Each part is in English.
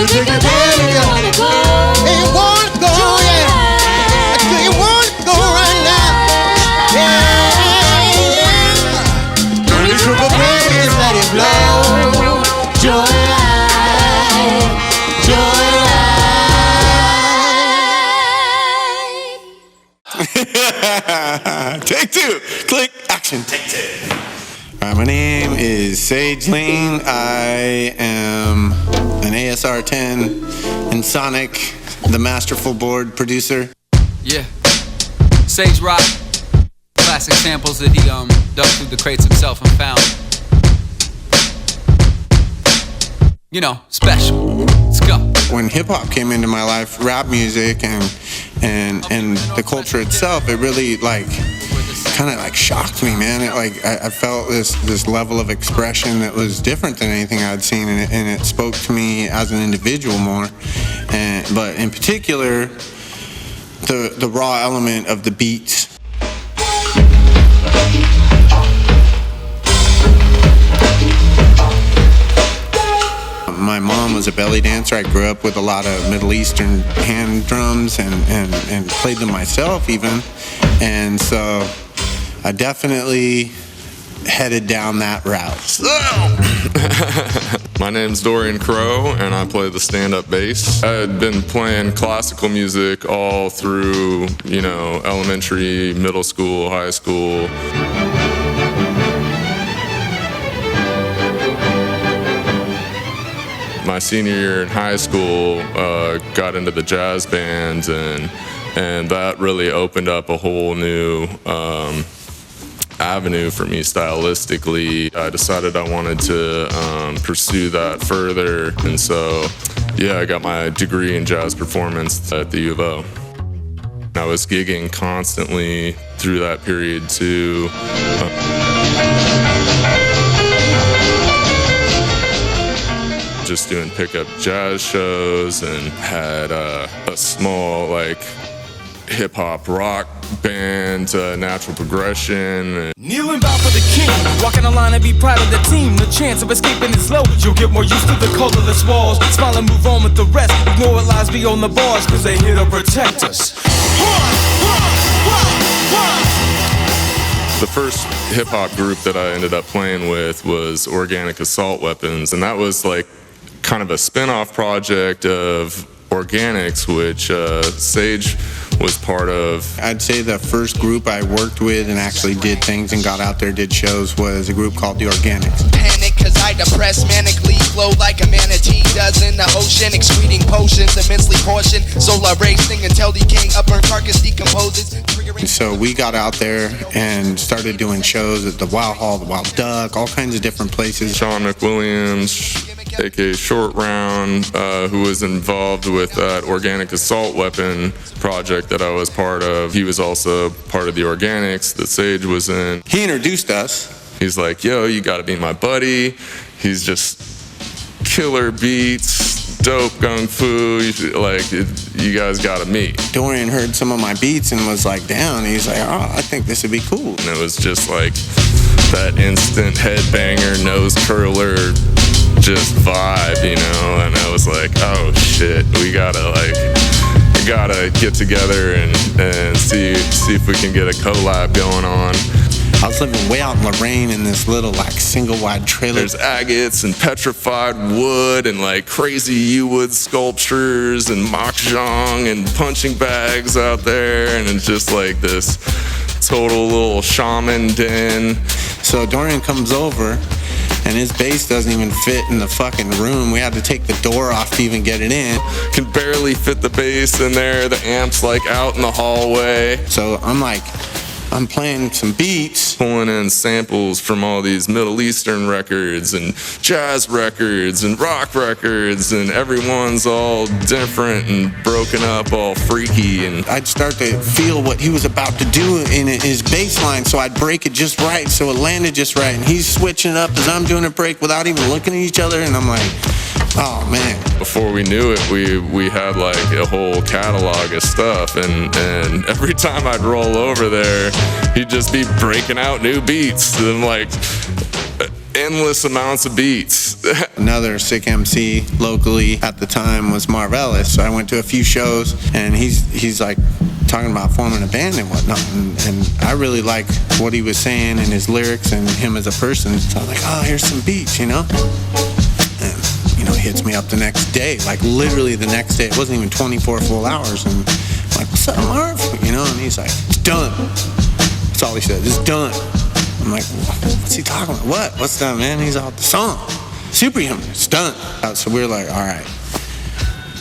you take a hand and go. And you want to go, yeah. Do you want to go right now? Yeah. Don't you trip a baby, just let it flow. Joyride, joyride. Take two. Click. Action. Take two. My name is Sage Lean. I am an ASR 10 and Sonic, the masterful board producer. Yeah. Sage Rock. Classic samples that he dug through the crates himself and found. You know, special. Let's go. When hip hop came into my life, rap music and the culture itself, it really kind of shocked me, man. I felt this level of expression that was different than anything I'd seen, and it spoke to me as an individual more. But in particular, the raw element of the beats. My mom was a belly dancer. I grew up with a lot of Middle Eastern hand drums and played them myself even. And so I definitely headed down that route. My name's Dorian Crow, and I play the stand-up bass. I had been playing classical music all through, elementary, middle school, high school. My senior year in high school, got into the jazz bands, and that really opened up a whole new avenue for me stylistically. I decided I wanted to pursue that further, and so I got my degree in jazz performance at the U of O. I was gigging constantly through that period too. Just doing pickup jazz shows, and had a small hip-hop rock band, Natural Progression. Kneeling bow for the king, walking a line and be proud of the team. The chance of escaping is low, you'll get more used to the colorless walls. Smile and move on with the rest, ignore what lies beyond the bars, cause they here to protect us. The first hip-hop group that I ended up playing with was Organic Assault Weapons, and that was kind of a spin-off project of Organics, which Sage was part of. I'd say the first group I worked with and actually did things and got out there, did shows, was a group called the Organics. Panic cause I depress manically, flow like a manatee does in the ocean, excreting potions immensely portioned, solar racing until decaying upburnt carcass decomposes. So we got out there and started doing shows at the Wild Hall, the Wild Duck, all kinds of different places. Sean McWilliams, aka Short Round, who was involved with that Organic Assault Weapon project that I was part of. He was also part of the Organics that Sage was in. He introduced us. He's like, yo, you gotta be my buddy. He's just killer beats, dope gung fu, you guys gotta meet. Dorian heard some of my beats and was down. He's like, oh, I think this would be cool. And it was just that instant headbanger, nose curler, just vibe, and I was like, oh shit, we gotta get together and see if we can get a collab going on. I was living way out in Lorraine in this little single wide trailer. There's agates and petrified wood and crazy yew-wood sculptures and mahjong and punching bags out there, and it's just this total little shaman den. So Dorian comes over, and his bass doesn't even fit in the fucking room. We had to take the door off to even get it in. Can barely fit the bass in there. The amp's out in the hallway. So I'm playing some beats, pulling in samples from all these Middle Eastern records and jazz records and rock records, and everyone's all different and broken up, all freaky. And I'd start to feel what he was about to do in his bass line, so I'd break it just right, so it landed just right, and he's switching up as I'm doing a break without even looking at each other, and I'm like, oh man. Before we knew it, we had a whole catalog of stuff, and every time I'd roll over there, he'd just be breaking out new beats. And I'm like, endless amounts of beats. Another sick MC locally at the time was Marv Ellis. So I went to a few shows, and he's like talking about forming a band and whatnot. And I really like what he was saying and his lyrics and him as a person. So I'm like, oh, here's some beats, you know? And, you know, he hits me up the next day, like literally the next day. It wasn't even 24 full hours. And I'm like, what's up, Marv? You know, and he's like, it's done. That's all he said, it's done. I'm like, what's he talking about? What? What's done, man? He's out the song. Superhuman, it's done. So we're like, all right,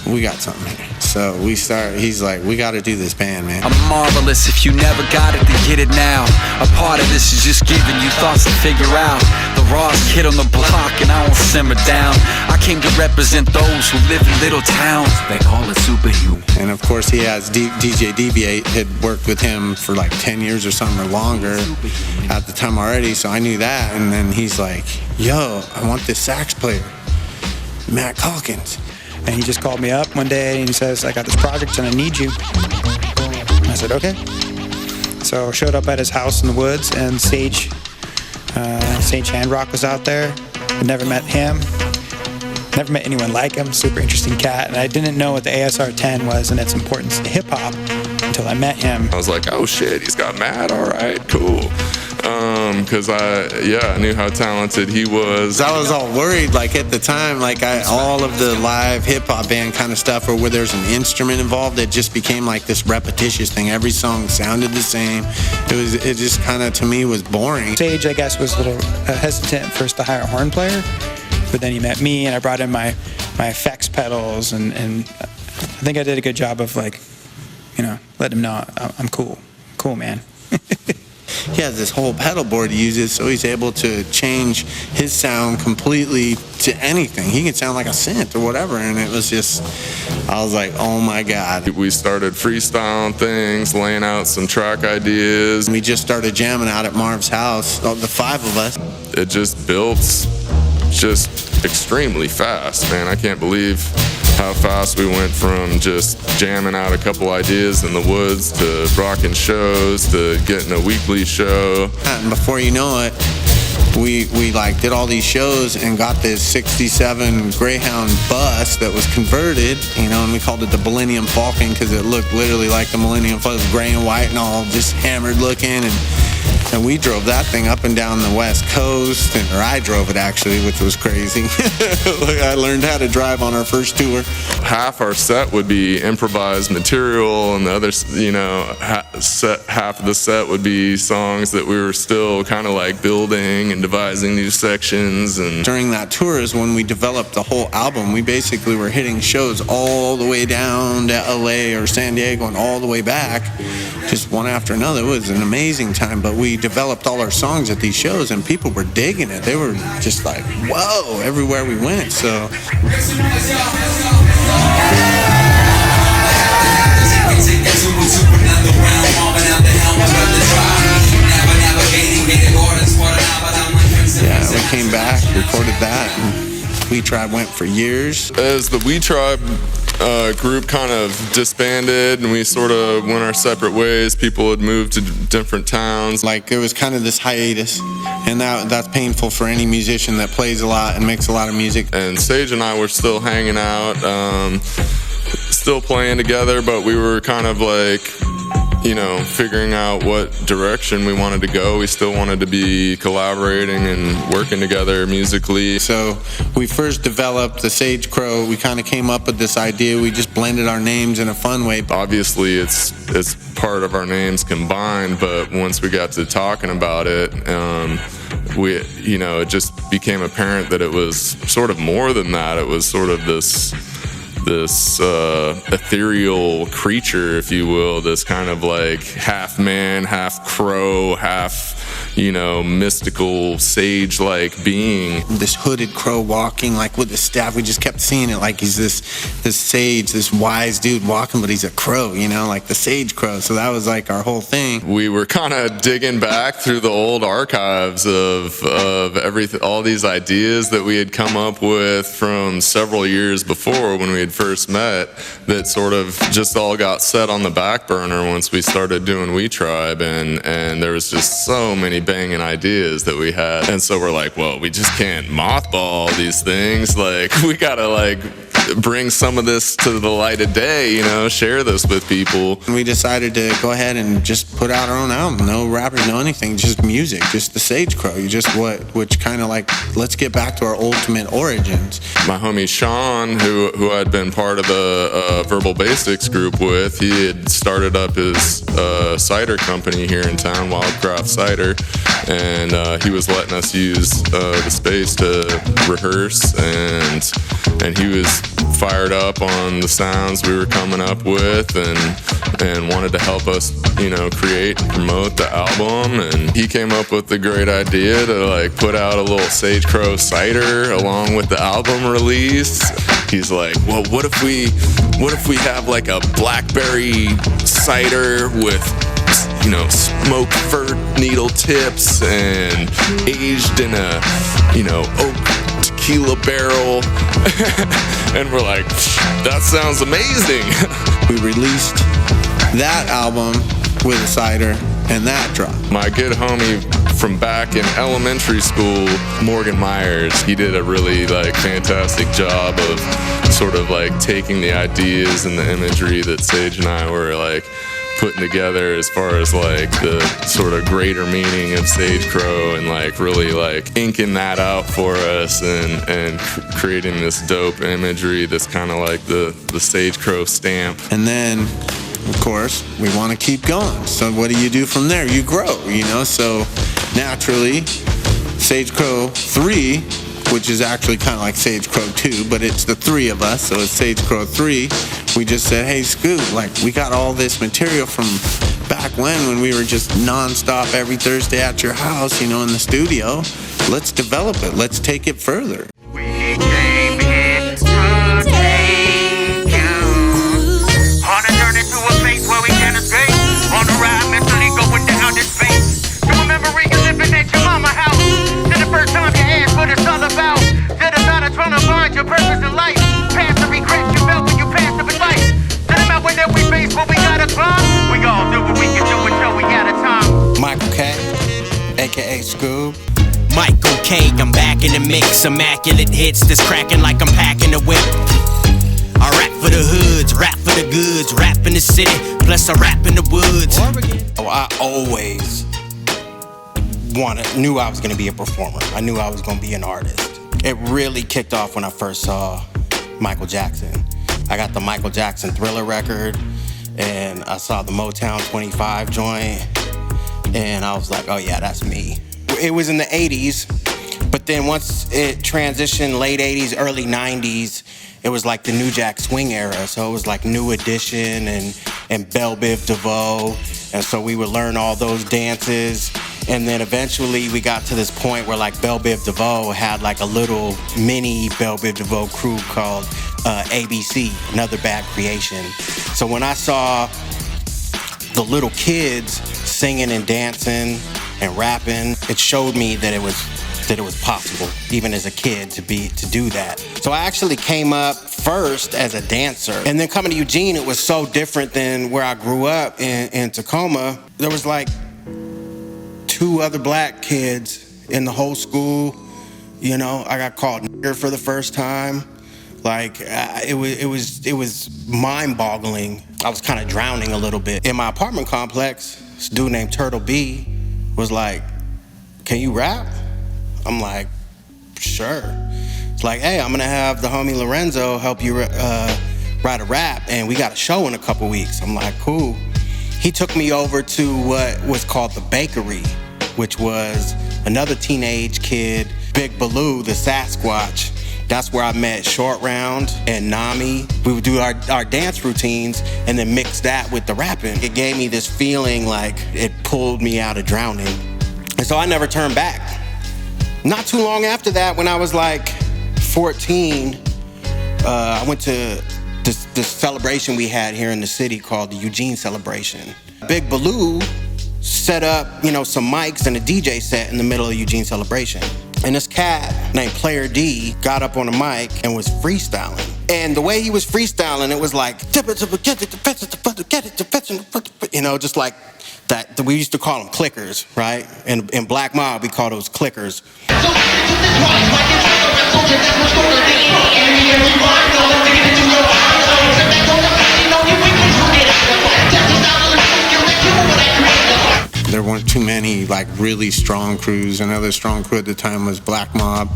we got something here. So we start, he's like, we gotta do this band, man. I'm marvelous, if you never got it, then get it now. A part of this is just giving you thoughts to figure out. The rawest kid on the block, and I won't simmer down. I came to represent those who live in little towns. They call it superhuman. And of course he has DJ Deviate, had worked with him for like 10 years or something or longer at the time already, so I knew that. And then he's like, yo, I want this sax player, Matt Calkins. And he just called me up one day and he says, I got this project and I need you. And I said, okay. So I showed up at his house in the woods, and Sage Handrock was out there. I'd never met him. Never met anyone like him. Super interesting cat. And I didn't know what the ASR-10 was and its importance to hip-hop until I met him. I was like, oh shit, he's got Matt, all right, cool. Because I knew how talented he was. I was all worried, like at the time, like all of the live hip hop band kind of stuff, or where there's an instrument involved, it just became like this repetitious thing. Every song sounded the same. It just kind of, to me, was boring. Sage, I guess, was a little hesitant at first to hire a horn player, but then he met me and I brought in my effects pedals, and I think I did a good job of, like, you know, letting him know I'm cool, man. He has this whole pedal board he uses, so he's able to change his sound completely to anything. He can sound like a synth or whatever, and it was just, I was like, oh my God. We started freestyling things, laying out some track ideas. We just started jamming out at Marv's house, the 5 of us. It just built just extremely fast, man. I can't believe how fast we went from just jamming out a couple ideas in the woods to rocking shows to getting a weekly show. And before you know it, we like did all these shows and got this 67 Greyhound bus that was converted, you know, and we called it the Millennium Falcon because it looked literally like the Millennium Falcon, gray and white and all just hammered looking. And we drove that thing up and down the West Coast, or I drove it actually, which was crazy. I learned how to drive on our first tour. Half our set would be improvised material, and the other, you know, half of the set would be songs that we were still kind of like building and devising new sections. And during that tour is when we developed the whole album. We basically were hitting shows all the way down to LA or San Diego and all the way back, just one after another. It was an amazing time, but we developed all our songs at these shows and people were digging it. They were just like, whoa, everywhere we went. So yeah, we came back, recorded that, and We Tribe went for years. As the We Tribe group kind of disbanded and we sort of went our separate ways, people had moved to different towns. Like, there was kind of this hiatus, and that's painful for any musician that plays a lot and makes a lot of music. And Sage and I were still hanging out, still playing together, but we were kind of like, you know, figuring out what direction we wanted to go. We still wanted to be collaborating and working together musically. So we first developed the SageCrow. We kind of came up with this idea. We just blended our names in a fun way. Obviously, it's part of our names combined, but once we got to talking about it, it just became apparent that it was sort of more than that. It was sort of this ethereal creature, if you will, this kind of like half man, half crow, half, mystical sage-like being. This hooded crow walking like with the staff. We just kept seeing it like he's this sage, this wise dude walking, but he's a crow, like the sage crow. So that was like our whole thing. We were kind of digging back through the old archives of everything, all these ideas that we had come up with from several years before when we had first met, that sort of just all got set on the back burner once we started doing We Tribe, and there was just so many banging ideas that we had. And so we're like, well, we just can't mothball these things. Like, we gotta like bring some of this to the light of day, you know, share this with people. We decided to go ahead and just put out our own album. No rappers, no anything, just music, just the SageCrow. Which kind of like, let's get back to our ultimate origins. My homie Sean, who I'd been part of the Verbal Basics group with, he had started up his cider company here in town, Wildcraft Cider, and he was letting us use the space to rehearse, and he was fired up on the sounds we were coming up with, and wanted to help us, you know, create and promote the album. And he came up with the great idea to like put out a little SageCrow cider along with the album release. He's like, well, what if we have like a blackberry cider with, you know, smoked fir needle tips and aged in a, you know, oak tequila barrel. And we're like, that sounds amazing. We released that album with a cider, and that dropped. My good homie from back in elementary school, Morgan Myers, he did a really like fantastic job of sort of like taking the ideas and the imagery that Sage and I were like putting together as far as like the sort of greater meaning of SageCrow, and like really like inking that out for us, and creating this dope imagery that's kind of like the SageCrow stamp. And then, of course, we want to keep going. So what do you do from there? You grow, you know? So naturally, SageCrow 3, which is actually kind of like SageCrow 2, but it's the three of us, so it's SageCrow 3. We just said, hey, Scoot, like, we got all this material from back when we were just non-stop every Thursday at your house, you know, in the studio. Let's develop it. Let's take it further. We came here to take you on a journey to a place where we can't escape. On the ride, mentally going down this space. To a memory you living at your mama house. To the first time you asked what it's all about. To the thought of trying to find your purpose in life. Past the regrets you felt when you passed up advice. To the mountain that we face what we gotta climb. We all do what we can do until we out of time. Michael Kay, aka Scoob. Michael Kay, I'm back in the mix. Immaculate hits that's cracking like I'm packing a whip. I rap for the hoods, rap for the goods, rap in the city, plus I rap in the woods. Oh, I always knew I was gonna be a performer. I knew I was gonna be an artist. It really kicked off when I first saw Michael Jackson. I got the Michael Jackson Thriller record, and I saw the Motown 25 joint, and I was like, oh yeah, that's me. It was in the 80s, but then once it transitioned late 80s, early 90s, it was like the New Jack Swing era. So it was like New Edition and Belle Biv DeVoe. And so we would learn all those dances. And then eventually we got to this point where like Belle Biv DeVoe had like a little mini Belle Biv DeVoe crew called ABC, Another Bad Creation. So when I saw the little kids singing and dancing and rapping, it showed me that it was possible, even as a kid, to do that. So I actually came up first as a dancer. And then coming to Eugene, it was so different than where I grew up in Tacoma. There was like 2 other black kids in the whole school. You know, I got called nigger for the first time. Like, it was mind-boggling. I was kind of drowning a little bit. In my apartment complex, this dude named Turtle B was like, can you rap? I'm like, sure. It's like, hey, I'm gonna have the homie Lorenzo help you write a rap, and we got a show in a couple weeks. I'm like, cool. He took me over to what was called the Bakery, which was another teenage kid, Big Baloo, the Sasquatch. That's where I met Short Round and Nami. We would do our dance routines and then mix that with the rapping. It gave me this feeling like it pulled me out of drowning. And so I never turned back. Not too long after that, when I was like 14, I went to this celebration we had here in the city called the Eugene Celebration. Big Baloo set up, some mics and a DJ set in the middle of the Eugene Celebration. And this cat named Player D got up on the mic and was freestyling. And the way he was freestyling, it was like, just like that we used to call them clickers, right? In Black Mob, we call those clickers. There weren't too many like really strong crews. Another strong crew at the time was Black Mob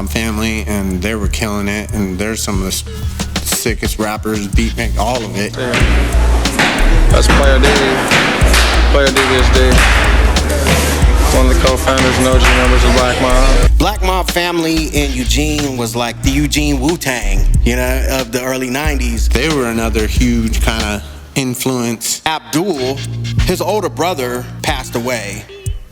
Family, and they were killing it. And they're some of the sickest rappers, beatnik, all of it. That's Player D. Player D this day. One of the co-founders and OG members of Black Mob. Black Mob Family in Eugene was like the Eugene Wu-Tang, of the early 90s. They were another huge kind of influence. Abdul, his older brother passed away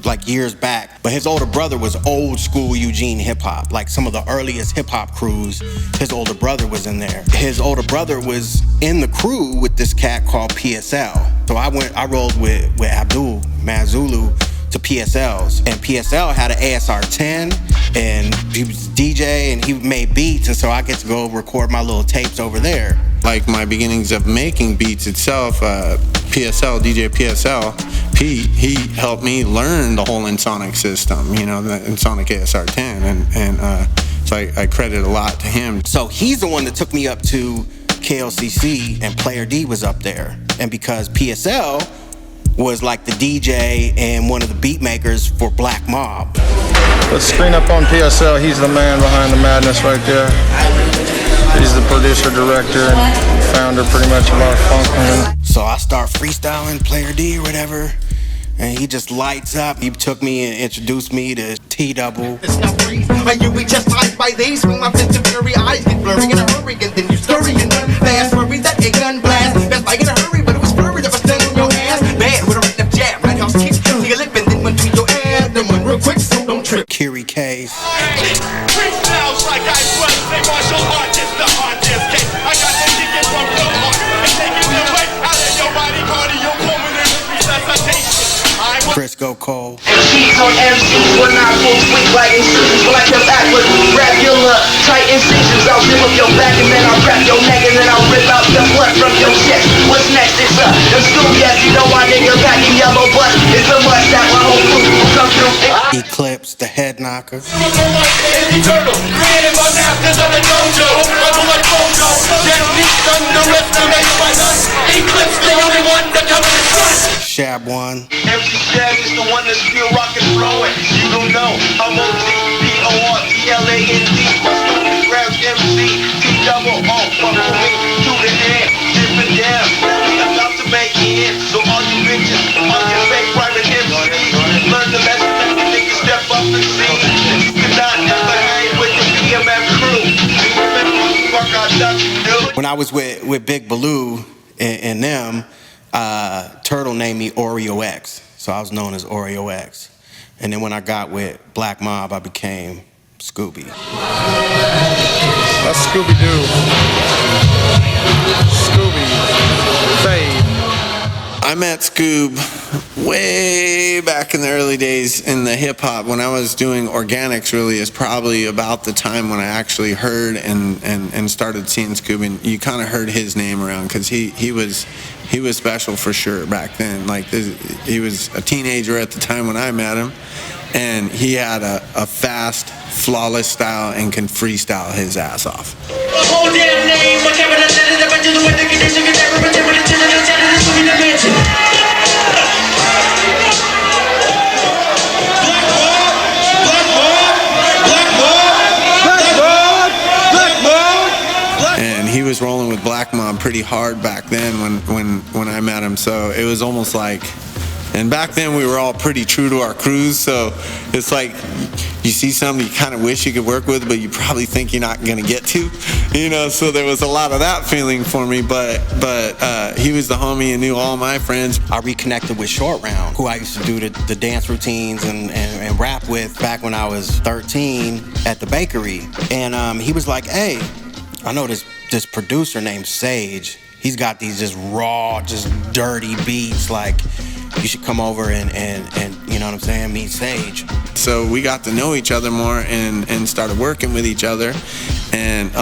like years back, but his older brother was old school Eugene hip hop, like some of the earliest hip hop crews. His older brother was in there. His older brother was in the crew with this cat called PSL. So I rolled with Abdul Mazulu to PSL's, and PSL had an ASR 10, and he was DJ and he made beats, and so I get to go record my little tapes over there. Like my beginnings of making beats itself, DJ PSL, he helped me learn the whole Ensoniq system, the Ensoniq ASR 10, and so I credit a lot to him. So he's the one that took me up to KLCC, and Player D was up there, and because PSL was like the DJ and one of the beat makers for Black Mob. Let's screen up on PSL. He's the man behind the madness right there. He's the producer, director, and founder pretty much of our funk. So I start freestyling Player D or whatever, and he just lights up. He took me and introduced me to T-Double. It's not free. You be just like by these. Swing my fist to fury, eyes get blurry in a hurry, and then you scurry and run fast. Worry that a gun blast. Best like in a hurry, but it was flurry that was standing on your ass. Bad with a right left jab, right house kick to your lip, and then went to your ass. Then went real quick, so don't trip. Kiri Case. Freestyles like I was a martial artist, the hardest case. I got to kick it from your heart and take it away out of your body, cardiopulmonary resuscitation. Frisco Cole. MCs on MCs, we're not full sweet like incisions, like your backward, rabular, tight incisions. I'll zip up your back and then I'll crack your neck and then I'll rip out the blood from your chest. What's next? It's them school, yes, you know my nigga back in yellow bus. It's a must that my whole crew will come through. Eclipse, the head knocker. Turtle, created by masters of the dojo. Bubble like Bojo, techniques underestimated by none. Eclipse, the only one that comes in front. Shab One. MC Shab is the one that's still rockin' flowing. You don't know, I'm OTPORTLAND. My student grabs MC, T-double, fuck with me, to the end, dipping down. We about to make it, so all you bitches, all your fake private MCs, learn the lesson that the niggas step up and see. You cannot ever hang with the BMF crew. When I was with Big Baloo and them, Turtle named me Oreo X, so I was known as Oreo X. And then when I got with Black Mob, I became Scooby. That's Scooby-Doo. Scooby. Fade. I met Scoob way back in the early days in the hip hop when I was doing organics. Really is probably about the time when I actually heard and started seeing Scoob, and you kind of heard his name around because he was special for sure back then. Like he was a teenager at the time when I met him, and he had a fast, flawless style and can freestyle his ass off. And he was rolling with Black Mob pretty hard back then when I met him, so it was almost like, and back then we were all pretty true to our crews, so it's like you see somebody you kind of wish you could work with, but you probably think you're not going to get to, so there was a lot of that feeling for me, but he was the homie and knew all my friends. I reconnected with Short Round, who I used to do the dance routines and rap with back when I was 13 at the bakery, and he was like, hey, I know this producer named Sage. He's got these just raw, just dirty beats. Like, you should come over and you know what I'm saying, meet Sage. So we got to know each other more and started working with each other, and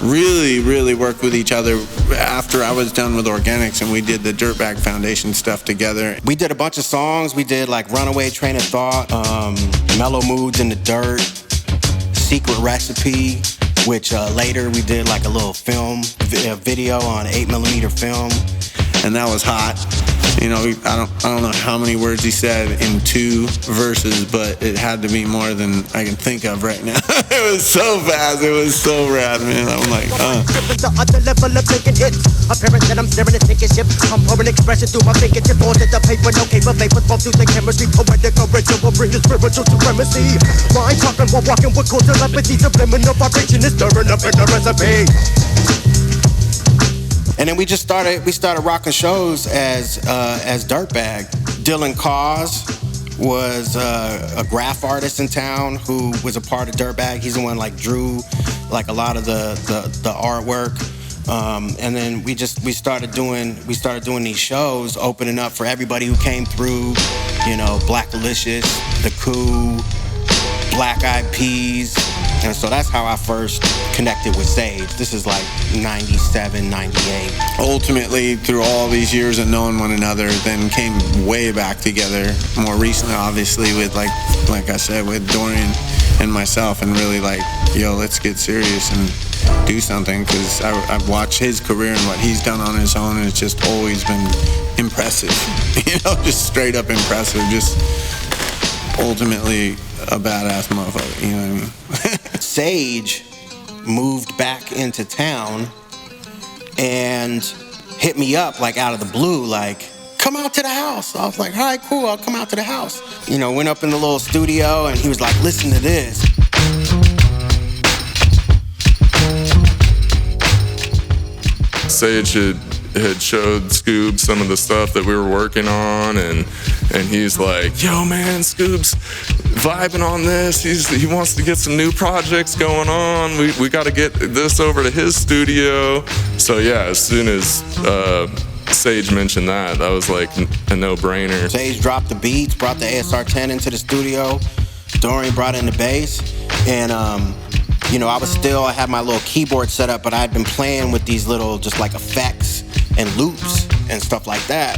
really worked with each other after I was done with Organics, and we did the Dirtbag Foundation stuff together. We did a bunch of songs. We did like Runaway Train of Thought, Mellow Moods in the Dirt, Secret Recipe, which later we did like a little video on 8mm film. And that was hot. You know, I don't know how many words he said in 2 verses, but it had to be more than I can think of right now. It was so fast. It was so rad, man. I'm like, The other level of making hits. Apparent that I'm staring at taking ship. I'm pouring expression through my fingertip onto the paper. No cable vapors, fall through the chemistry. Poetic original, bring the spiritual supremacy. Mind talking while walking with cool telepathy. Subliminal vibration is stirring up in the recipe. And then we started rocking shows as Dirtbag. Dylan Cause was a graph artist in town who was a part of Dirtbag. He's the one like drew like a lot of the artwork. And then we started doing these shows, opening up for everybody who came through. You know, Black Delicious, The Coup, Black Eyed Peas. And so that's how I first connected with Sage. This is like 97, 98. Ultimately, through all these years of knowing one another, then came way back together. More recently, obviously, with like I said, with Dorian and myself, and really like, yo, let's get serious and do something. Because I've watched his career and what he's done on his own, and it's just always been impressive. You know, just straight up impressive. Just ultimately a badass motherfucker, you know what I mean? Sage moved back into town and hit me up like out of the blue, like, come out to the house. I was like, all right, cool, I'll come out to the house. You know, went up in the little studio and he was like, listen to this. Sage had showed Scoob some of the stuff that we were working on, and he's like, yo man, Scoob's vibing on this. He wants to get some new projects going on. We got to get this over to his studio. So yeah, as soon as Sage mentioned that was like a no-brainer. Sage dropped the beats, brought the ASR-10 into the studio. Dorian brought in the bass, and you know, I had my little keyboard set up, but I'd been playing with these little just like effects and loops and stuff like that.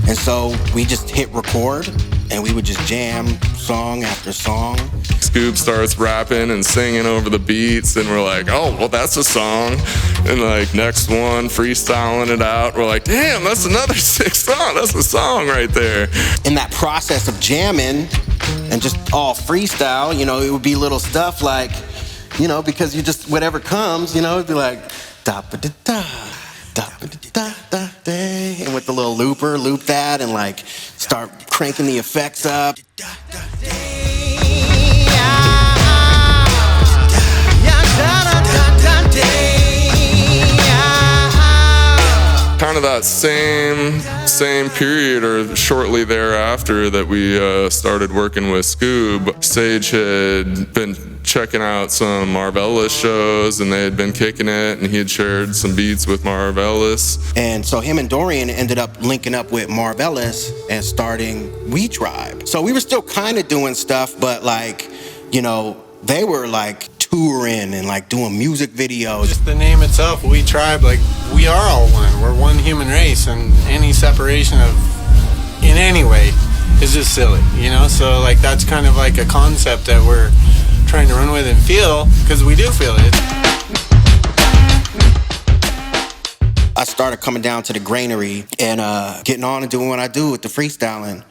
And so we just hit record and we would just jam song after song. Scoob starts rapping and singing over the beats, and we're like, oh, well, that's a song. And like, next one, freestyling it out. We're like, damn, that's another sick song. That's a song right there. In that process of jamming and just all freestyle, you know, it would be little stuff like, you know, because you just, whatever comes, you know, it'd be like, da-ba-da-da, da-ba-da-da-da, and with the little looper, loop that and like start cranking the effects up. Kind of that same period or shortly thereafter that we started working with Scoob, Sage had been checking out some Marv Ellis shows, and they had been kicking it, and he had shared some beats with Marv Ellis. And so him and Dorian ended up linking up with Marv Ellis and starting We Tribe. So we were still kind of doing stuff, but like, you know, they were like touring and like doing music videos. Just the name itself, We Tribe, like we are all one. We're one human race, and any separation of in any way is just silly, you know? So like that's kind of like a concept that we're trying to run with and feel, because we do feel it. I started coming down to the granary and getting on and doing what I do with the freestyling.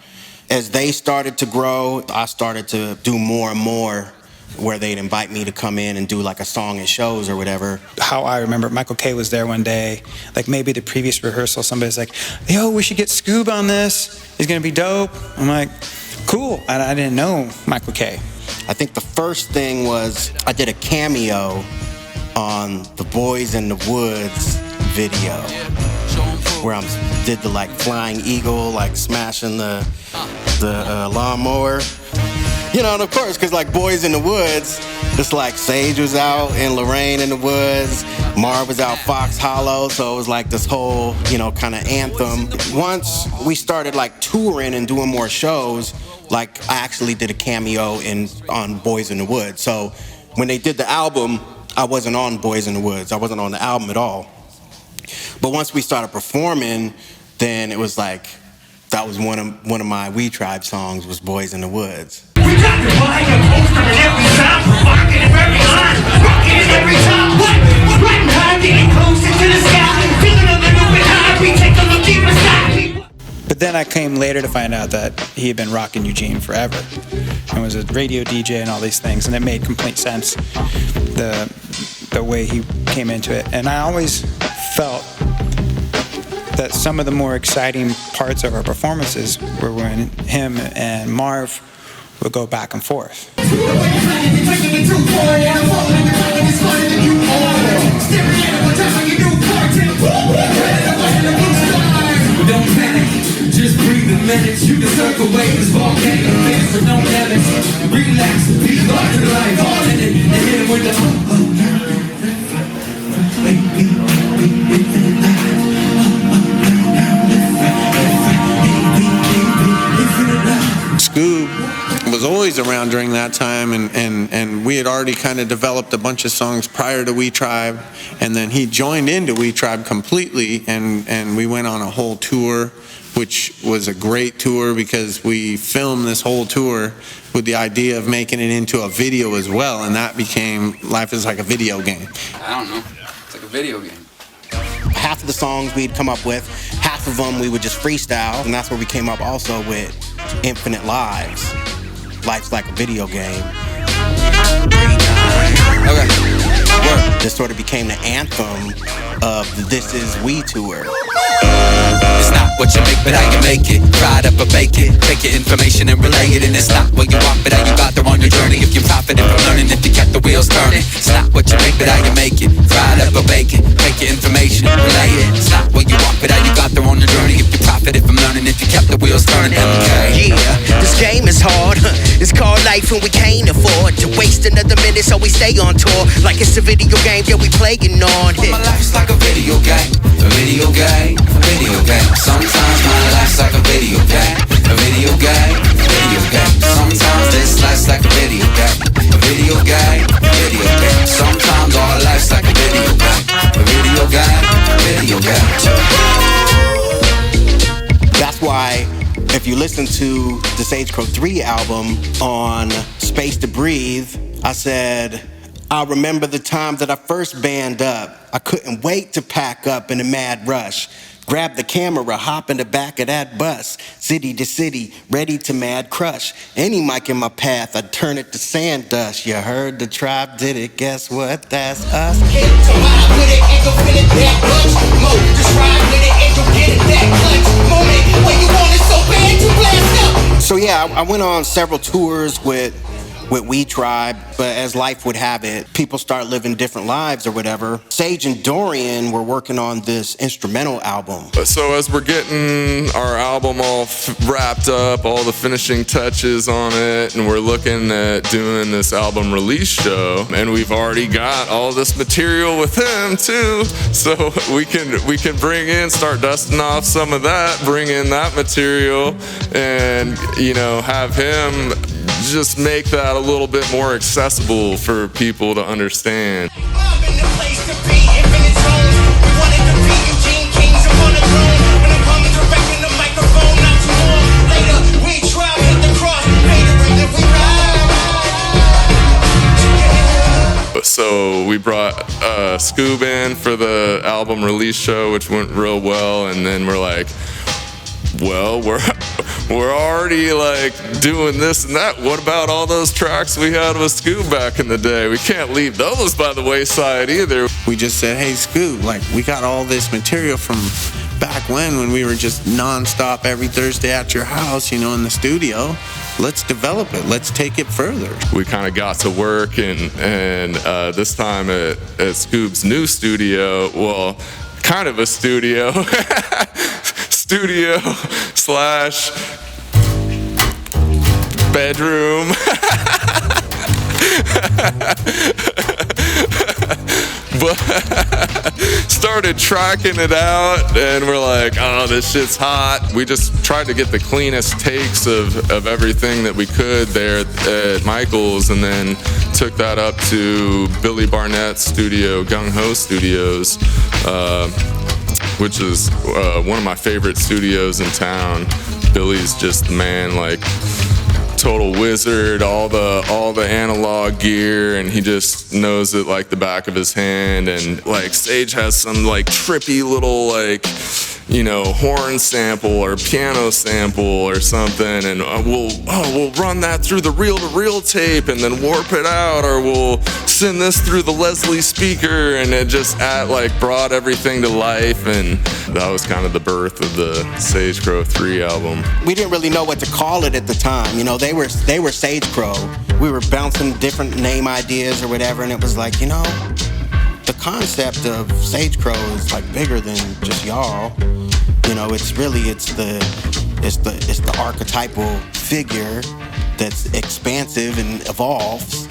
As they started to grow, I started to do more and more, where they'd invite me to come in and do like a song at shows or whatever. How I remember, Michael Kay was there one day, like maybe the previous rehearsal, somebody's like, yo, we should get Scoob on this. He's gonna be dope. I'm like, cool. And I didn't know Michael Kay. I think the first thing was I did a cameo on the Boys in the Woods video, where I did the like flying eagle, like smashing the lawnmower. You know, and of course, because like Boys in the Woods, it's like Sage was out and Lorraine in the woods, Marv was out Fox Hollow, so it was like this whole, kind of anthem. Once we started like touring and doing more shows, like I actually did a cameo on Boys in the Woods. So when they did the album, I wasn't on Boys in the Woods. I wasn't on the album at all. But once we started performing, then it was like, that was one of my We Tribe songs was Boys in the Woods. We got the flag and poster in every sound, rocking it every line, rocking it every time. What? Right behind, getting closer to the sky, feeling a little bit high, we take a look deeper side. But then I came later to find out that he had been rocking Eugene forever and was a radio DJ and all these things, and it made complete sense, the way he came into it. And I always felt that some of the more exciting parts of our performances were when him and Marv would go back and forth. Don't panic, just breathe a minute. You can circle away this volcano things, but don't damage. Relax, be larger than life, all in it, and hit it with the Scoob was always around during that time, and we had already kind of developed a bunch of songs prior to We Tribe, and then he joined into We Tribe completely, and we went on a whole tour, which was a great tour because we filmed this whole tour with the idea of making it into a video as well, and that became Life is Like a Video Game. I don't know. It's like a video game. Half of the songs we'd come up with, half of them we would just freestyle, and that's where we came up also with Infinite Lives. Life's like a video game. Okay. This sort of became the anthem of the This Is We tour. It's not what you make, but how you make it. Fried up or bake it. Take your information and relay it. And it's not what you want, but how you got there on your journey. If you profit from learning, if you kept the wheels turning. It's not what you make, but how you make it. Fried up or bake it. Take your information and relay it. It's not what you want, but how you got there on your journey. If you profited from learning, if you kept the wheels turning. Yeah, this game is hard. It's called life and we can't afford to waste another minute, so we stay on tour. Like it's a video game, yeah, we playing on it. My life's like a video game. A video game. A video game. Sometimes my life's like a video game. A video game. A video game. Sometimes this life's like a video game. A video game. A video game. Sometimes our life's like a video game. A video game. A video game. That's why if you listen to the SageCrow 3 album on Space to Breathe, I said, I remember the time that I first band up. I couldn't wait to pack up in a mad rush. Grab the camera, hop in the back of that bus. City to city, ready to mad crush. Any mic in my path, I'd turn it to sand dust. You heard the tribe did it, guess what? That's us. So yeah, I went on several tours with We Tribe, but as life would have it, people start living different lives or whatever. Sage and Dorian were working on this instrumental album. So as we're getting our album all wrapped up, all the finishing touches on it, and we're looking at doing this album release show, and we've already got all this material with him too, so we can bring in, start dusting off some of that, bring in that material, and have him just make that a little bit more accessible for people to understand. So we brought Scoob in for the album release show, which went real well, and then we're like, well, we're already like doing this and that. What about all those tracks we had with Scoob back in the day? We can't leave those by the wayside either. We just said, hey Scoob, like we got all this material from back when we were just nonstop every Thursday at your house, in the studio. Let's develop it. Let's take it further. We kind of got to work, and this time at Scoob's new studio, well, kind of a studio. Studio / bedroom. but started tracking it out, and we're like, oh, this shit's hot. We just tried to get the cleanest takes of everything that we could there at Michael's, and then took that up to Billy Barnett's studio, Gung Ho Studios, which is one of my favorite studios in town. Billy's just the man, like total wizard, all the analog gear, and he just knows it like the back of his hand. And like Sage has some like trippy little like, you know, horn sample or piano sample or something, and we'll run that through the reel-to-reel tape and then warp it out, or we'll send this through the Leslie speaker, and it just brought everything to life. And that was kind of the birth of the SageCrow 3 album. We didn't really know what to call it at the time. You know, they were SageCrow. We were bouncing different name ideas or whatever, and it was like, you know, the concept of SageCrow is like bigger than just y'all. You know, it's the archetypal figure that's expansive and evolves.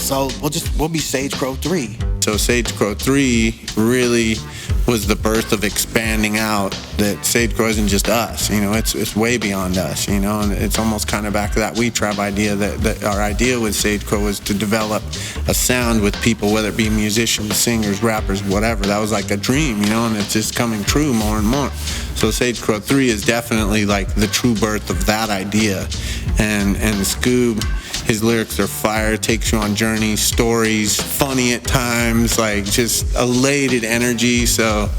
So we'll be SageCrow 3. So SageCrow 3 really was the birth of expanding out, that SageCrow isn't just us, you know, it's way beyond us, you know, and it's almost kind of back to that We Tribe idea, that our idea with SageCrow was to develop a sound with people, whether it be musicians, singers, rappers, whatever. That was like a dream, you know, and it's just coming true more and more. So SageCrow 3 is definitely like the true birth of that idea. And Scoob, his lyrics are fire, takes you on journeys, stories, funny at times, like just elated energy. So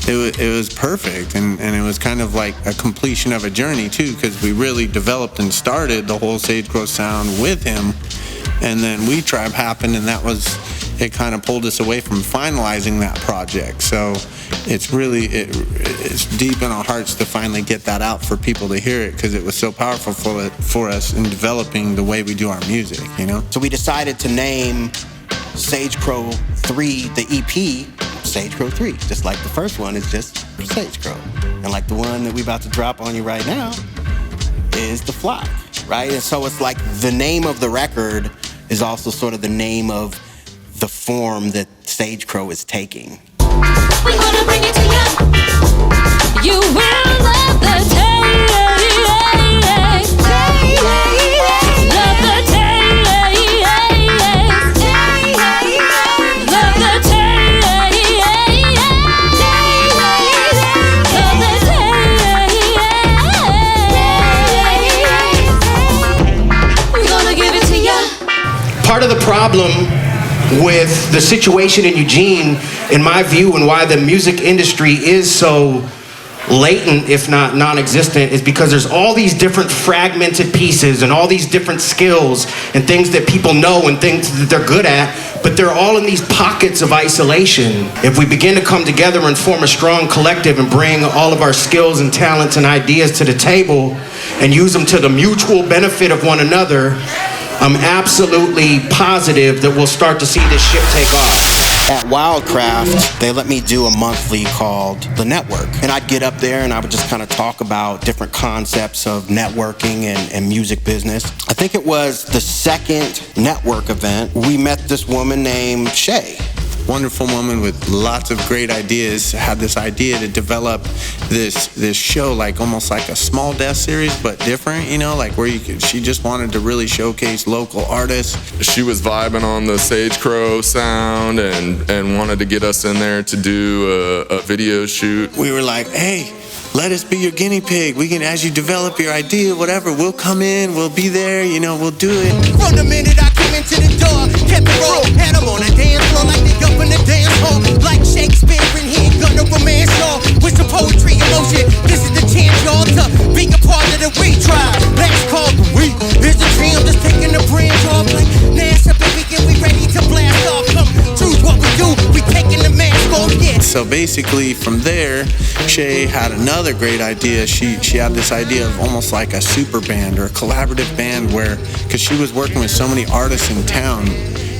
it was perfect, and it was kind of like a completion of a journey too, because we really developed and started the whole SageCrow sound with him, and then We Tribe happened, and it kind of pulled us away from finalizing that project. So it's really, it's deep in our hearts to finally get that out for people to hear it, because it was so powerful for us in developing the way we do our music, you know? So we decided to name SageCrow 3, the EP, SageCrow 3. Just like the first one is just SageCrow. And like the one that we about to drop on you right now is The Flock, right? And so it's like the name of the record is also sort of the name of the form that SageCrow is taking. We gonna bring it to you. You will love the taste. Love the taste. Love the taste. Love the taste. We gonna give it to you. Part of the problem with the situation in Eugene, in my view, and why the music industry is so latent, if not non-existent, is because there's all these different fragmented pieces and all these different skills and things that people know and things that they're good at, but they're all in these pockets of isolation. If we begin to come together and form a strong collective and bring all of our skills and talents and ideas to the table and use them to the mutual benefit of one another, I'm absolutely positive that we'll start to see this ship take off. At Wildcraft, they let me do a monthly called The Network. And I'd get up there and I would just kind of talk about different concepts of networking and music business. I think it was the second network event, we met this woman named Shay. Wonderful woman with lots of great ideas. Had this idea to develop this show, like almost like a small desk series, but different, you know, like where she just wanted to really showcase local artists. She was vibing on the SageCrow sound and wanted to get us in there to do a video shoot. We were like, hey, let us be your guinea pig. We can, as you develop your idea, whatever, we'll come in, we'll be there, you know, we'll do it. From the minute I came into the door, kept it roll, had them on the dance floor like they up in the dance hall. Like Shakespeare and he ain't gonna romance y'all with some poetry emotion. This is the chance, y'all, to be a part of the We Tribe. That's called the We. Here's the jam, just taking the branch off like NASA, baby, and we ready to blast off. Come choose what we do, we taking the mask off, yeah. So basically from there, Shay had another great idea. She had this idea of almost like a super band or a collaborative band where, because she was working with so many artists in town,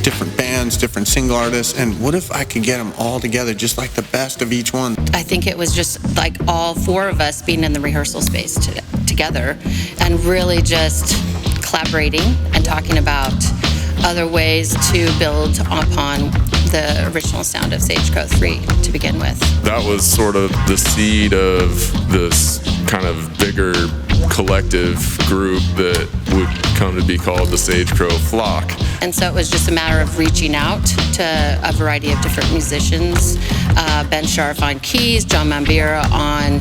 different bands, different single artists, and what if I could get them all together, just like the best of each one? I think it was just like all four of us being in the rehearsal space together and really just collaborating and talking about other ways to build upon the original sound of SageCrow 3 to begin with. That was sort of the seed of this kind of bigger collective group that would come to be called the SageCrow Flock. And so it was just a matter of reaching out to a variety of different musicians. Ben Sharf on keys, John Mambira on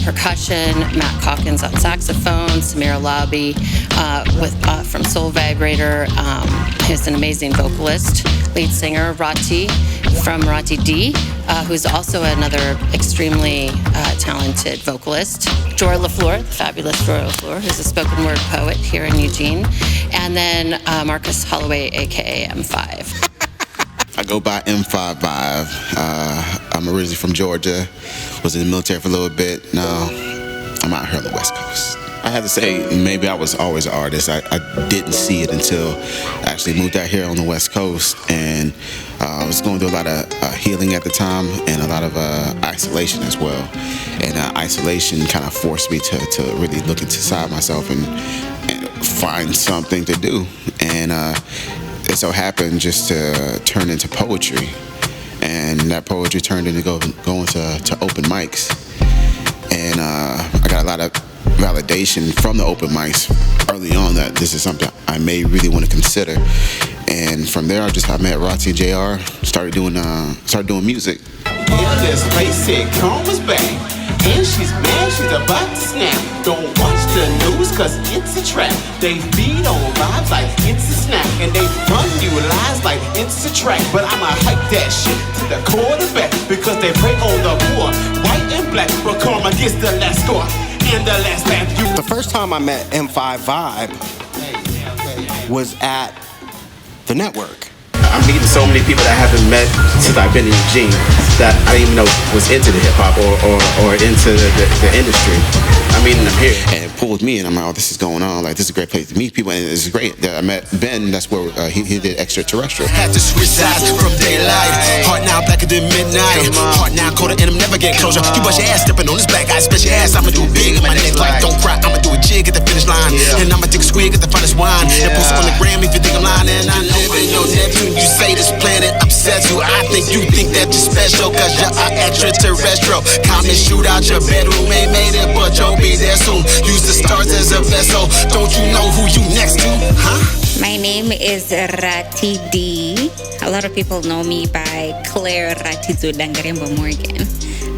percussion, Matt Calkins on saxophone, Samira Labi from Soul Vibrator, who's an amazing vocalist, lead singer, Rati from Rati D, who's also another extremely talented vocalist, Joy LaFleur, the fabulous Joy LaFleur, who's a spoken word poet here in Eugene, and then Marcus Holloway, aka M5. I go by M55. I'm originally from Georgia, was in the military for a little bit. Now I'm out here on the West Coast. I have to say, maybe I was always an artist. I didn't see it until I actually moved out here on the West Coast, and I was going through a lot of healing at the time and a lot of isolation as well. And isolation kind of forced me to really look inside myself and find something to do. And it so happened just to turn into poetry, and that poetry turned into going to open mics, and I got a lot of validation from the open mics early on that this is something I may really want to consider. And from there, I met Rati and JR, started doing music. Yeah, this place said Karma's back, and she's mad, she's about to snap. Don't watch the news, cause it's a trap. They feed on vibes like it's a snack, and they run you lies like it's a track. But I'ma hype that shit to the quarterback, because they prey on the poor, white and black. But Karma gets the last score and the last laugh. The first time I met M5 Vibe was at the network. I'm meeting so many people that I haven't met since I've been in Eugene that I didn't even know was into the hip hop or into the industry. I'm meeting them here. And it pulled me, and I'm like, oh, this is going on. Like, this is a great place to meet people, and it's great. I met Ben, that's where he did Extraterrestrial. Had to switch sides from daylight. Heart now blacker than midnight. Heart now colder and I'm never getting closer. You bust your ass stepping on this black guy, split your ass. I'ma do it big in my next life. Don't cry, I'ma do a jig at the finish line. And I'ma take a swig at the finest wine. And post it on the gram if you think I'm lying. And I live in your Neptune. You say this planet upsets you. I think you think that you're special, cause you're extraterrestrial. Come and shoot out your bedroom. Ain't made it, but you'll be there soon. Use the stars as a vessel. Don't you know who you next to? Huh? My name is Rati D. A lot of people know me by Claire Ratizu Dangarembo Morgan,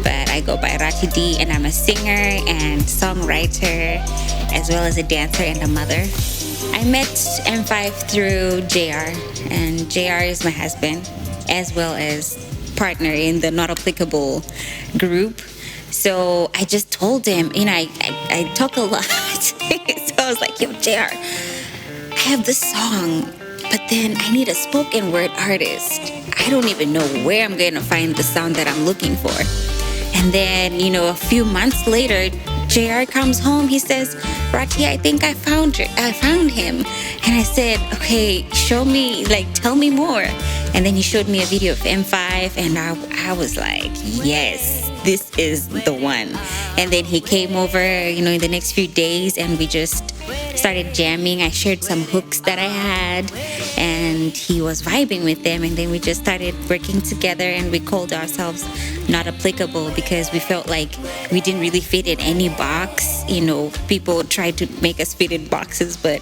but I go by Rati D, and I'm a singer and songwriter, as well as a dancer and a mother. I met M5 through JR, and JR is my husband, as well as partner in the Not Applicable group. So I just told him, I talk a lot. So I was like, yo, JR, I have this song, but then I need a spoken word artist. I don't even know where I'm going to find the sound that I'm looking for. And then, a few months later, JR comes home. He says, Rati, I think I found him. And I said, okay, show me, tell me more. And then he showed me a video of M5, and I was like, yes, this is the one. And then he came over, in the next few days, and we just started jamming. I shared some hooks that I had, and he was vibing with them. And then we just started working together, and we called ourselves Not Applicable because we felt like we didn't really fit in any box. People try to make us fit in boxes, but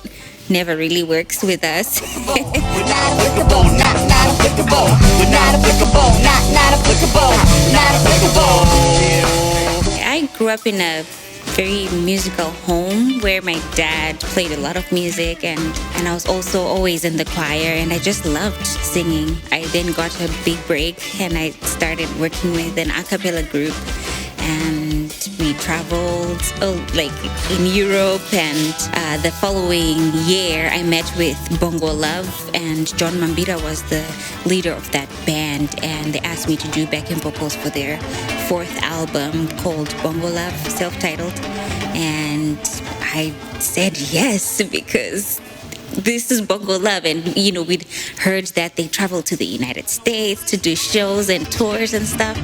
never really works with us. We're not applicable, not applicable. We're not applicable, not applicable, not applicable. I grew up in a very musical home where my dad played a lot of music, and I was also always in the choir, and I just loved singing. I then got a big break, and I started working with an a cappella group, and we traveled in Europe, and the following year I met with Bongo Love, and John Mambira was the leader of that band, and they asked me to do backing vocals for their 4th album called Bongo Love, self-titled, and I said yes because this is Bongo Love, and we'd heard that they traveled to the United States to do shows and tours and stuff.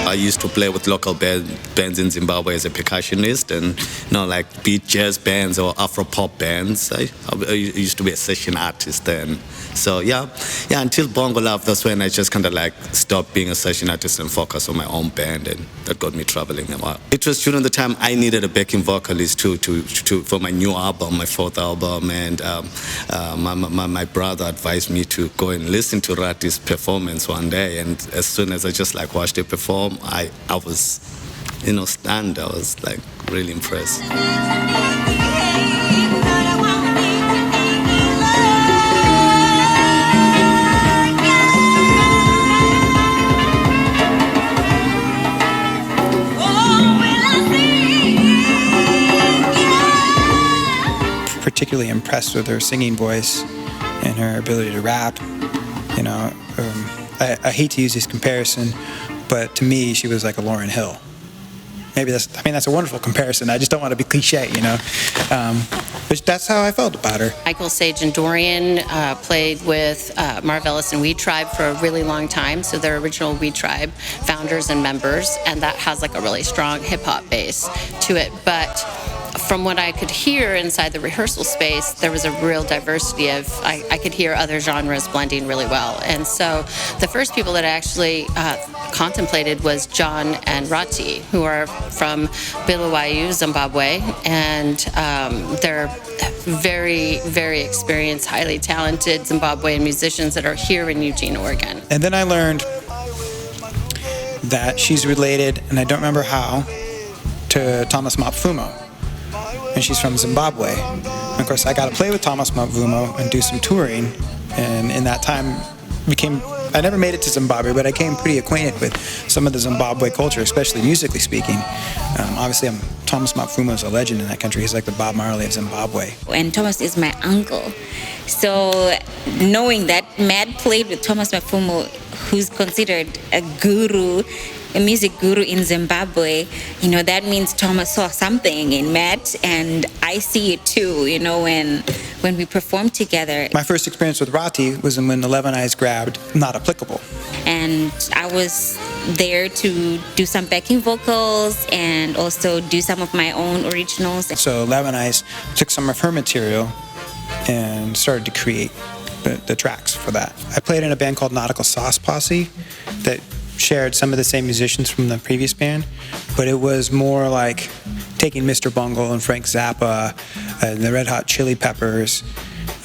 A used to play with local bands in Zimbabwe as a percussionist, and like beat jazz bands or Afro pop bands. I used to be a session artist then. So yeah, until Bongo Love, that's when I just kind of like stopped being a session artist and focused on my own band, and that got me traveling a while. It was during the time I needed a backing vocalist for my new album, my 4th album, and my brother advised me to go and listen to Rati's performance one day, and as soon as I just like watched her perform, I was stunned. I was like really impressed. Particularly impressed with her singing voice and her ability to rap. I hate to use this comparison, but to me, she was like a Lauryn Hill. Maybe that's a wonderful comparison. I just don't want to be cliche, but that's how I felt about her. Michael, Sage, and Dorian played with Marvelous and Weed Tribe for a really long time, so they're original Weed Tribe founders and members, and that has like a really strong hip-hop base to it. But from what I could hear inside the rehearsal space, there was a real diversity of, I could hear other genres blending really well. And so the first people that I actually contemplated was John and Rati, who are from Bulawayo, Zimbabwe, and they're very, very experienced, highly talented Zimbabwean musicians that are here in Eugene, Oregon. And then I learned that she's related, and I don't remember how, to Thomas Mapfumo. And she's from Zimbabwe. And of course, I got to play with Thomas Mapfumo and do some touring. And in that time, I never made it to Zimbabwe, but I became pretty acquainted with some of the Zimbabwe culture, especially musically speaking. Obviously, Thomas Mapfumo is a legend in that country. He's like the Bob Marley of Zimbabwe. And Thomas is my uncle. So knowing that Matt played with Thomas Mapfumo, who's considered a guru, a music guru in Zimbabwe, that means Thomas saw something in Matt, and I see it too, when we perform together. My first experience with Rati was when 11 Eyes grabbed Not Applicable. And I was there to do some backing vocals and also do some of my own originals. So 11 Eyes took some of her material and started to create the tracks for that. I played in a band called Nautical Sauce Posse that shared some of the same musicians from the previous band, but it was more like taking Mr. Bungle and Frank Zappa and the Red Hot Chili Peppers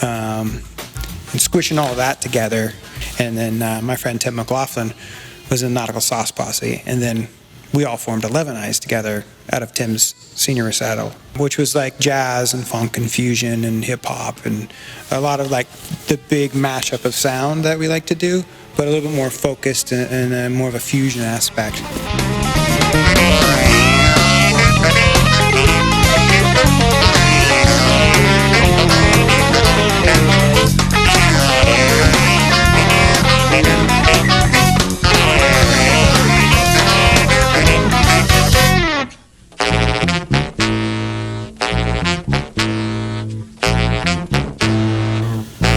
and squishing all of that together. And then my friend Tim McLaughlin was in Nautical Sauce Posse, and then we all formed 11 Eyes together out of Tim's senior recital, which was like jazz and funk and fusion and hip-hop and a lot of like the big mashup of sound that we like to do, but a little bit more focused and more of a fusion aspect.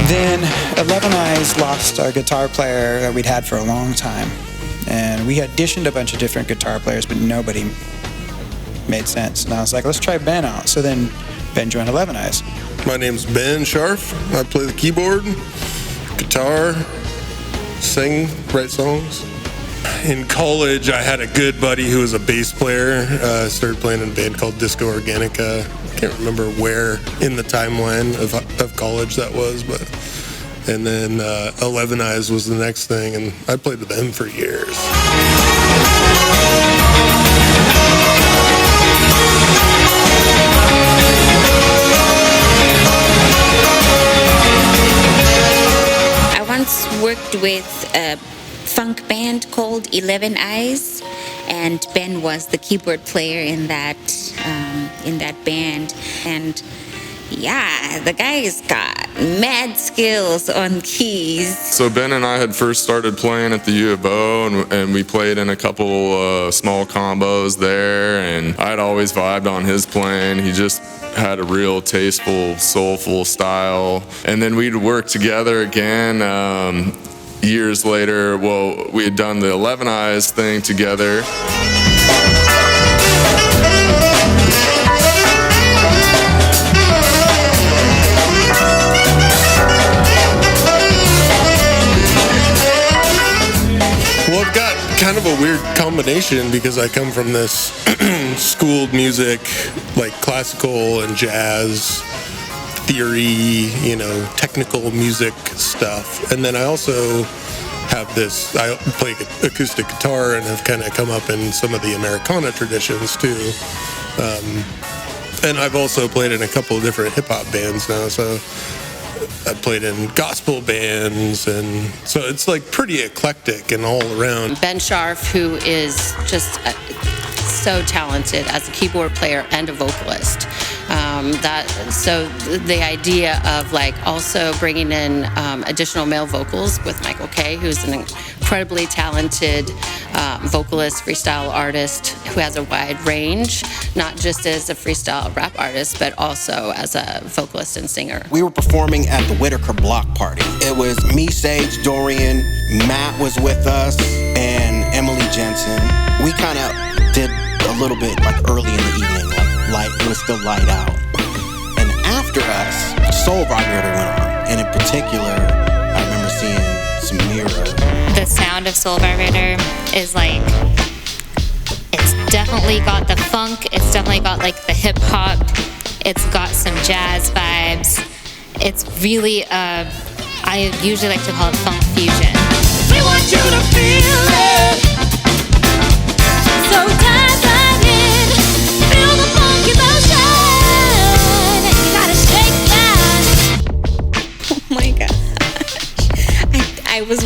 Then 11 Eyes lost our guitar player that we'd had for a long time. And we auditioned a bunch of different guitar players, but nobody made sense. And I was like, let's try Ben out. So then Ben joined 11 Eyes. My name's Ben Scharf. I play the keyboard, guitar, sing, write songs. In college, I had a good buddy who was a bass player. I started playing in a band called Disco Organica. Can't remember where in the timeline of college that was, but and then 11 Eyes was the next thing, and I played with them for years. I once worked with a funk band called 11 Eyes, and Ben was the keyboard player in that band. And yeah, the guy's got mad skills on keys. So Ben and I had first started playing at the U of O, and we played in a couple small combos there, and I'd always vibed on his playing. He just had a real tasteful, soulful style. And then we'd work together again years later, well, we had done the 11 Eyes thing together. Well, I've got kind of a weird combination because I come from this schooled music, like classical and jazz theory, you know, technical music stuff. And then I also have this, I play acoustic guitar and have kind of come up in some of the Americana traditions too. And I've also played in a couple of different hip hop bands now, so I played in gospel bands, and so it's like pretty eclectic and all around. Ben Sharf, who is just so talented as a keyboard player and a vocalist. So the idea of like also bringing in additional male vocals with Michael Kay, who's an incredibly talented vocalist, freestyle artist who has a wide range, not just as a freestyle rap artist, but also as a vocalist and singer. We were performing at the Whitaker Block Party. It was me, Sage, Dorian, Matt was with us, and Emily Jensen. We kind of did a little bit like early in the evening, like light, it was still light out. And after us, Soul Vibrator went on, and in particular, I remember seeing Samira. The sound of Soul Vibrator is like, it's definitely got the funk, it's definitely got like the hip hop, it's got some jazz vibes. It's really, I usually like to call it funk fusion. We want you to feel it. So dive right in. Feel the funky motion. You gotta shake that. Oh my gosh. I was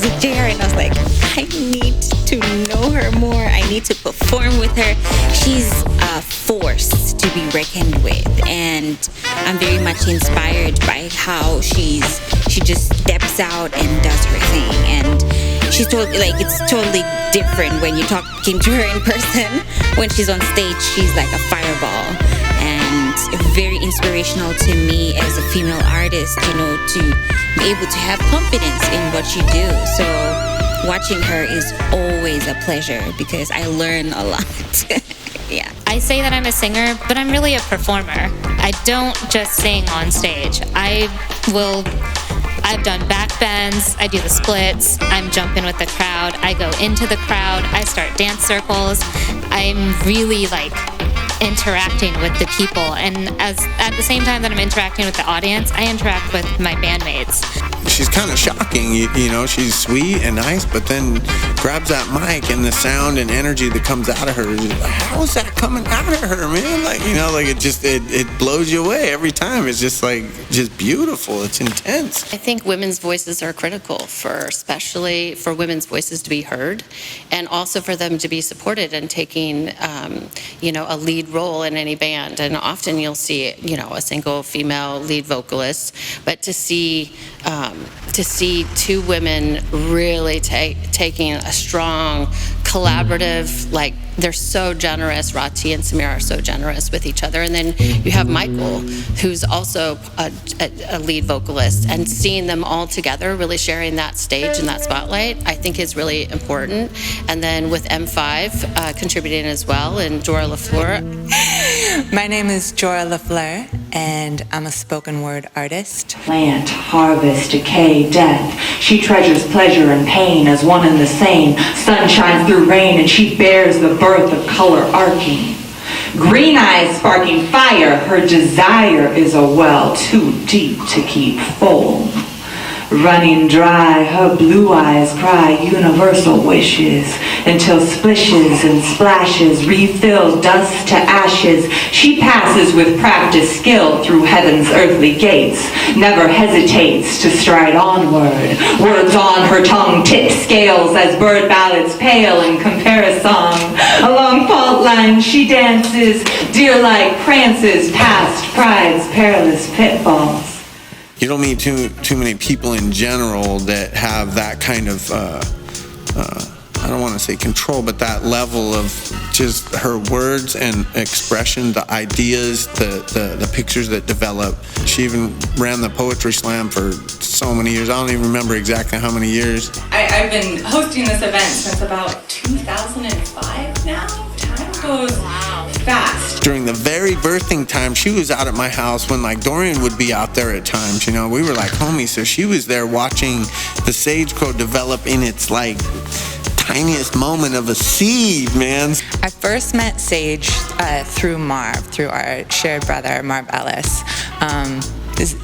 with JR and I was like, I need to know her more. I need to perform with her. She's a force to be reckoned with, and I'm very much inspired by how she just steps out and does her thing. And she's totally like, it's totally different when you came to her in person. When she's on stage, she's like a fireball, and very inspirational to me as a female artist, you know, to be able to have confidence in what you do. So watching her is always a pleasure because I learn a lot. Yeah. I say that I'm a singer, but I'm really a performer. I don't just sing on stage. I've done back bends, I do the splits, I'm jumping with the crowd, I go into the crowd, I start dance circles. I'm really like interacting with the people, and at the same time that I'm interacting with the audience, I interact with my bandmates. She's kind of shocking, you know, she's sweet and nice, but then grabs that mic and the sound and energy that comes out of her, how is that coming out of her, man? Like, you know, like it blows you away every time. It's just like, just beautiful. It's intense. I think women's voices are critical especially for women's voices to be heard, and also for them to be supported and taking, you know, a lead role in any band. And often you'll see, you know, a single female lead vocalist, but to see two women really taking a strong collaborative, like they're so generous. Rati and Samira are so generous with each other. And then you have Michael, who's also a lead vocalist, and seeing them all together, really sharing that stage and that spotlight, I think is really important. And then with M5 contributing as well, and Jorah LaFleur. My name is Jorah LaFleur, and I'm a spoken word artist. Plant, harvest, decay, death. She treasures pleasure and pain as one and the same. Sun shines through rain, and she bears the birth of color arcing. Green eyes sparking fire, her desire is a well too deep to keep full. Running dry, her blue eyes cry universal wishes until splishes and splashes refill dust to ashes. She passes with practiced skill through heaven's earthly gates, never hesitates to stride onward. Words on her tongue tip scales as bird ballads pale in comparison. Along fault lines she dances, deer-like prances past pride's perilous pitfalls. You don't meet too many people in general that have that kind of, I don't want to say control, but that level of just her words and expression, the ideas, the pictures that develop. She even ran the poetry slam for so many years. I don't even remember exactly how many years. I've been hosting this event since about 2005 now. Time goes fast. During the very birthing time, she was out at my house when like Dorian would be out there at times, you know. We were like homies, so she was there watching the SageCrow develop in its like tiniest moment of a seed, man. I first met Sage through Marv, through our shared brother, Marv Ellis.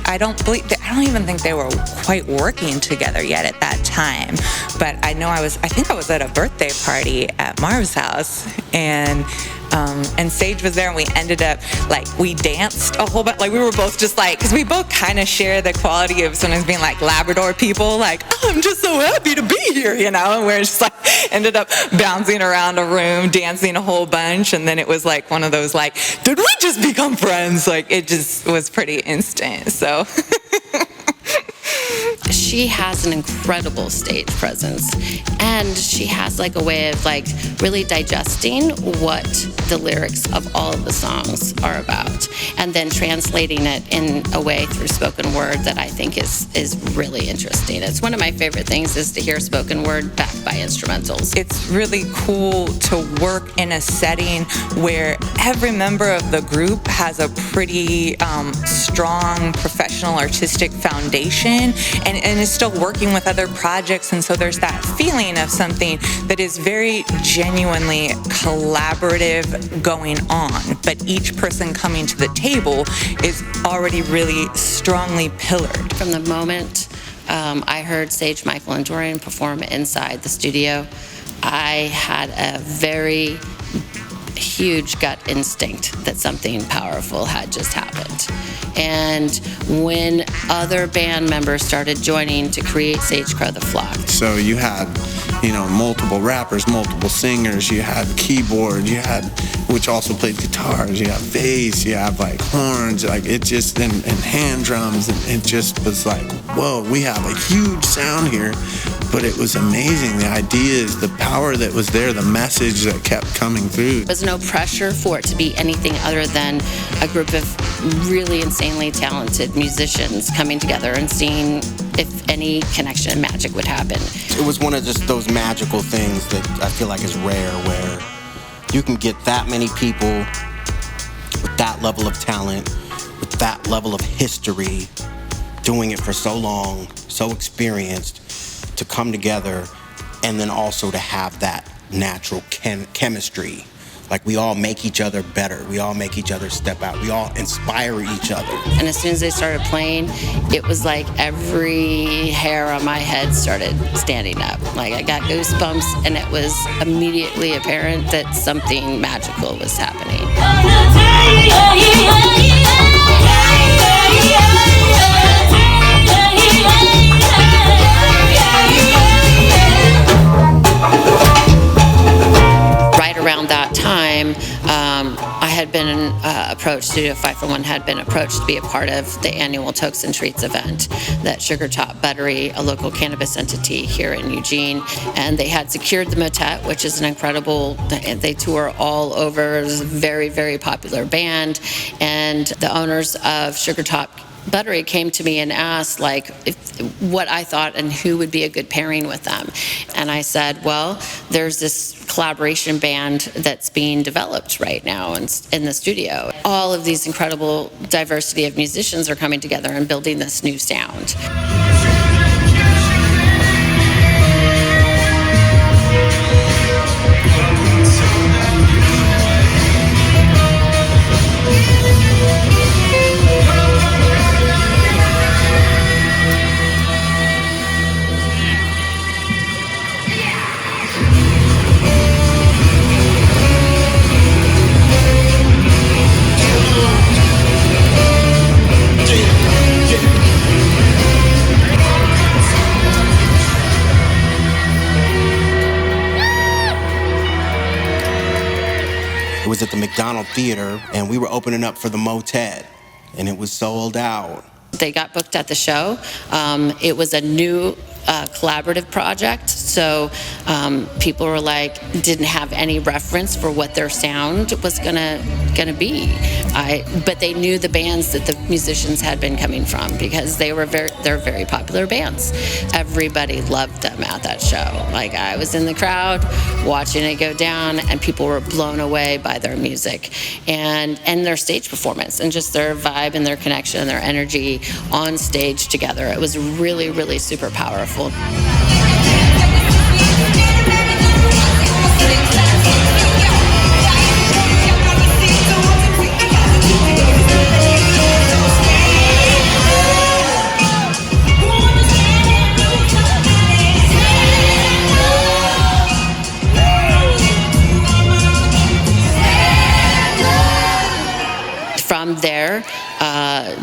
I don't even think they were quite working together yet at that time. But I know I think I was at a birthday party at Marv's house, and Sage was there, and we ended up, like, we danced a whole bunch. Like, we were both just like, because we both kind of share the quality of sometimes being like Labrador people, like, oh, I'm just so happy to be here, you know? And we're just like, ended up bouncing around a room, dancing a whole bunch, and then it was like one of those, like, did we just become friends? Like, it just was pretty instant, so. She has an incredible stage presence, and she has like a way of like really digesting what the lyrics of all of the songs are about, and then translating it in a way through spoken word that I think is really interesting. It's one of my favorite things is to hear spoken word backed by instrumentals. It's really cool to work in a setting where every member of the group has a pretty strong professional artistic foundation, and is still working with other projects, and so there's that feeling of something that is very genuinely collaborative going on, but each person coming to the table is already really strongly pillared. From the moment I heard Sage, Michael, and Dorian perform inside the studio, I had a very huge gut instinct that something powerful had just happened. And when other band members started joining to create SageCrow The Flock. So you had, you know, multiple rappers, multiple singers, you had keyboard, you had, which also played guitars, you have bass, you have like horns, like it just, and hand drums, and it just was like, whoa, we have a huge sound here. But it was amazing, the ideas, the power that was there, the message that kept coming through. There was no pressure for it to be anything other than a group of really insanely talented musicians coming together and seeing if any connection and magic would happen. It was one of just those magical things that I feel like is rare, where you can get that many people with that level of talent, with that level of history, doing it for so long, so experienced, to come together, and then also to have that natural chemistry. Like, we all make each other better. We all make each other step out. We all inspire each other. And as soon as they started playing, it was like every hair on my head started standing up. Like, I got goosebumps, and it was immediately apparent that something magical was happening. Right around that time, I had been approached, Studio 541 had been approached to be a part of the annual Tokes and Treats event that Sugar Top Buttery, a local cannabis entity here in Eugene, and they had secured the motet, which is an incredible, they tour all over, it was a very, very popular band, and the owners of Sugar Top Buttery came to me and asked what I thought and who would be a good pairing with them. And I said, well, there's this collaboration band that's being developed right now in the studio. All of these incredible diversity of musicians are coming together and building this new sound. Was at the McDonald Theater, and we were opening up for the Motet, and it was sold out. They got booked at the show. It was a new collaborative project, So people were like, didn't have any reference for what their sound was gonna be. But they knew the bands that the musicians had been coming from because they're very popular bands. Everybody loved them at that show. Like, I was in the crowd watching it go down, and people were blown away by their music and their stage performance and just their vibe and their connection and their energy on stage together. It was really, really super powerful. From there,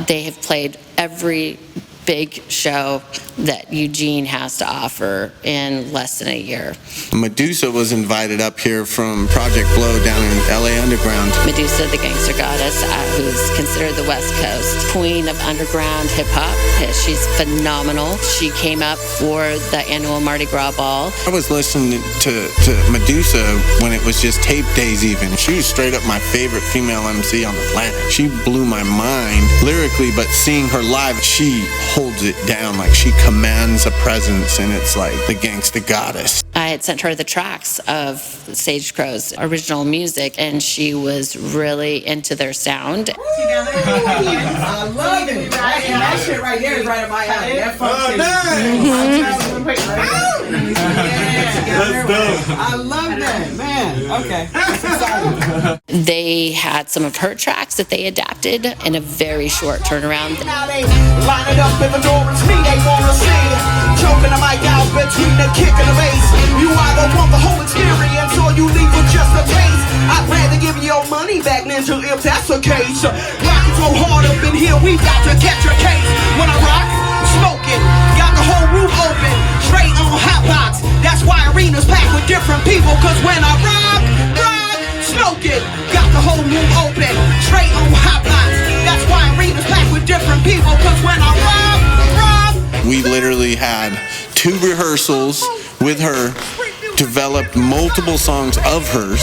they have played every big show that Eugene has to offer in less than a year. Medusa was invited up here from Project Blow down in LA Underground. Medusa, the gangster goddess, who's considered the West Coast queen of underground hip hop. She's phenomenal. She came up for the annual Mardi Gras ball. I was listening to Medusa when it was just tape days even. She was straight up my favorite female MC on the planet. She blew my mind lyrically, but seeing her live, she holds it down. Like, she commands a presence, and it's like the gangsta goddess. I had sent her the tracks of SageCrow's original music, and she was really into their sound. I love it. That shit right there is right up my alley. That fucking That's dope. I love that, man. Okay. That's exciting. They had some of her tracks that they adapted in a very short turnaround. Now they line it up in the door, it's me they wanna see. Choking the mic out between the kick and the bass. You either want the whole experience or you leave with just a taste. I'd rather give you your money back, Ninja, if that's the case. Rockin' so hard up in here, we got to catch a case. When I rock, smoking, got the whole roof open, straight on hotbox. That's why arenas packed with different people, cause when I rock, smoking, got the whole room open, straight on hotbox. That's why arenas packed with different people, cause when I rock. We literally had 2 rehearsals with her, developed multiple songs of hers.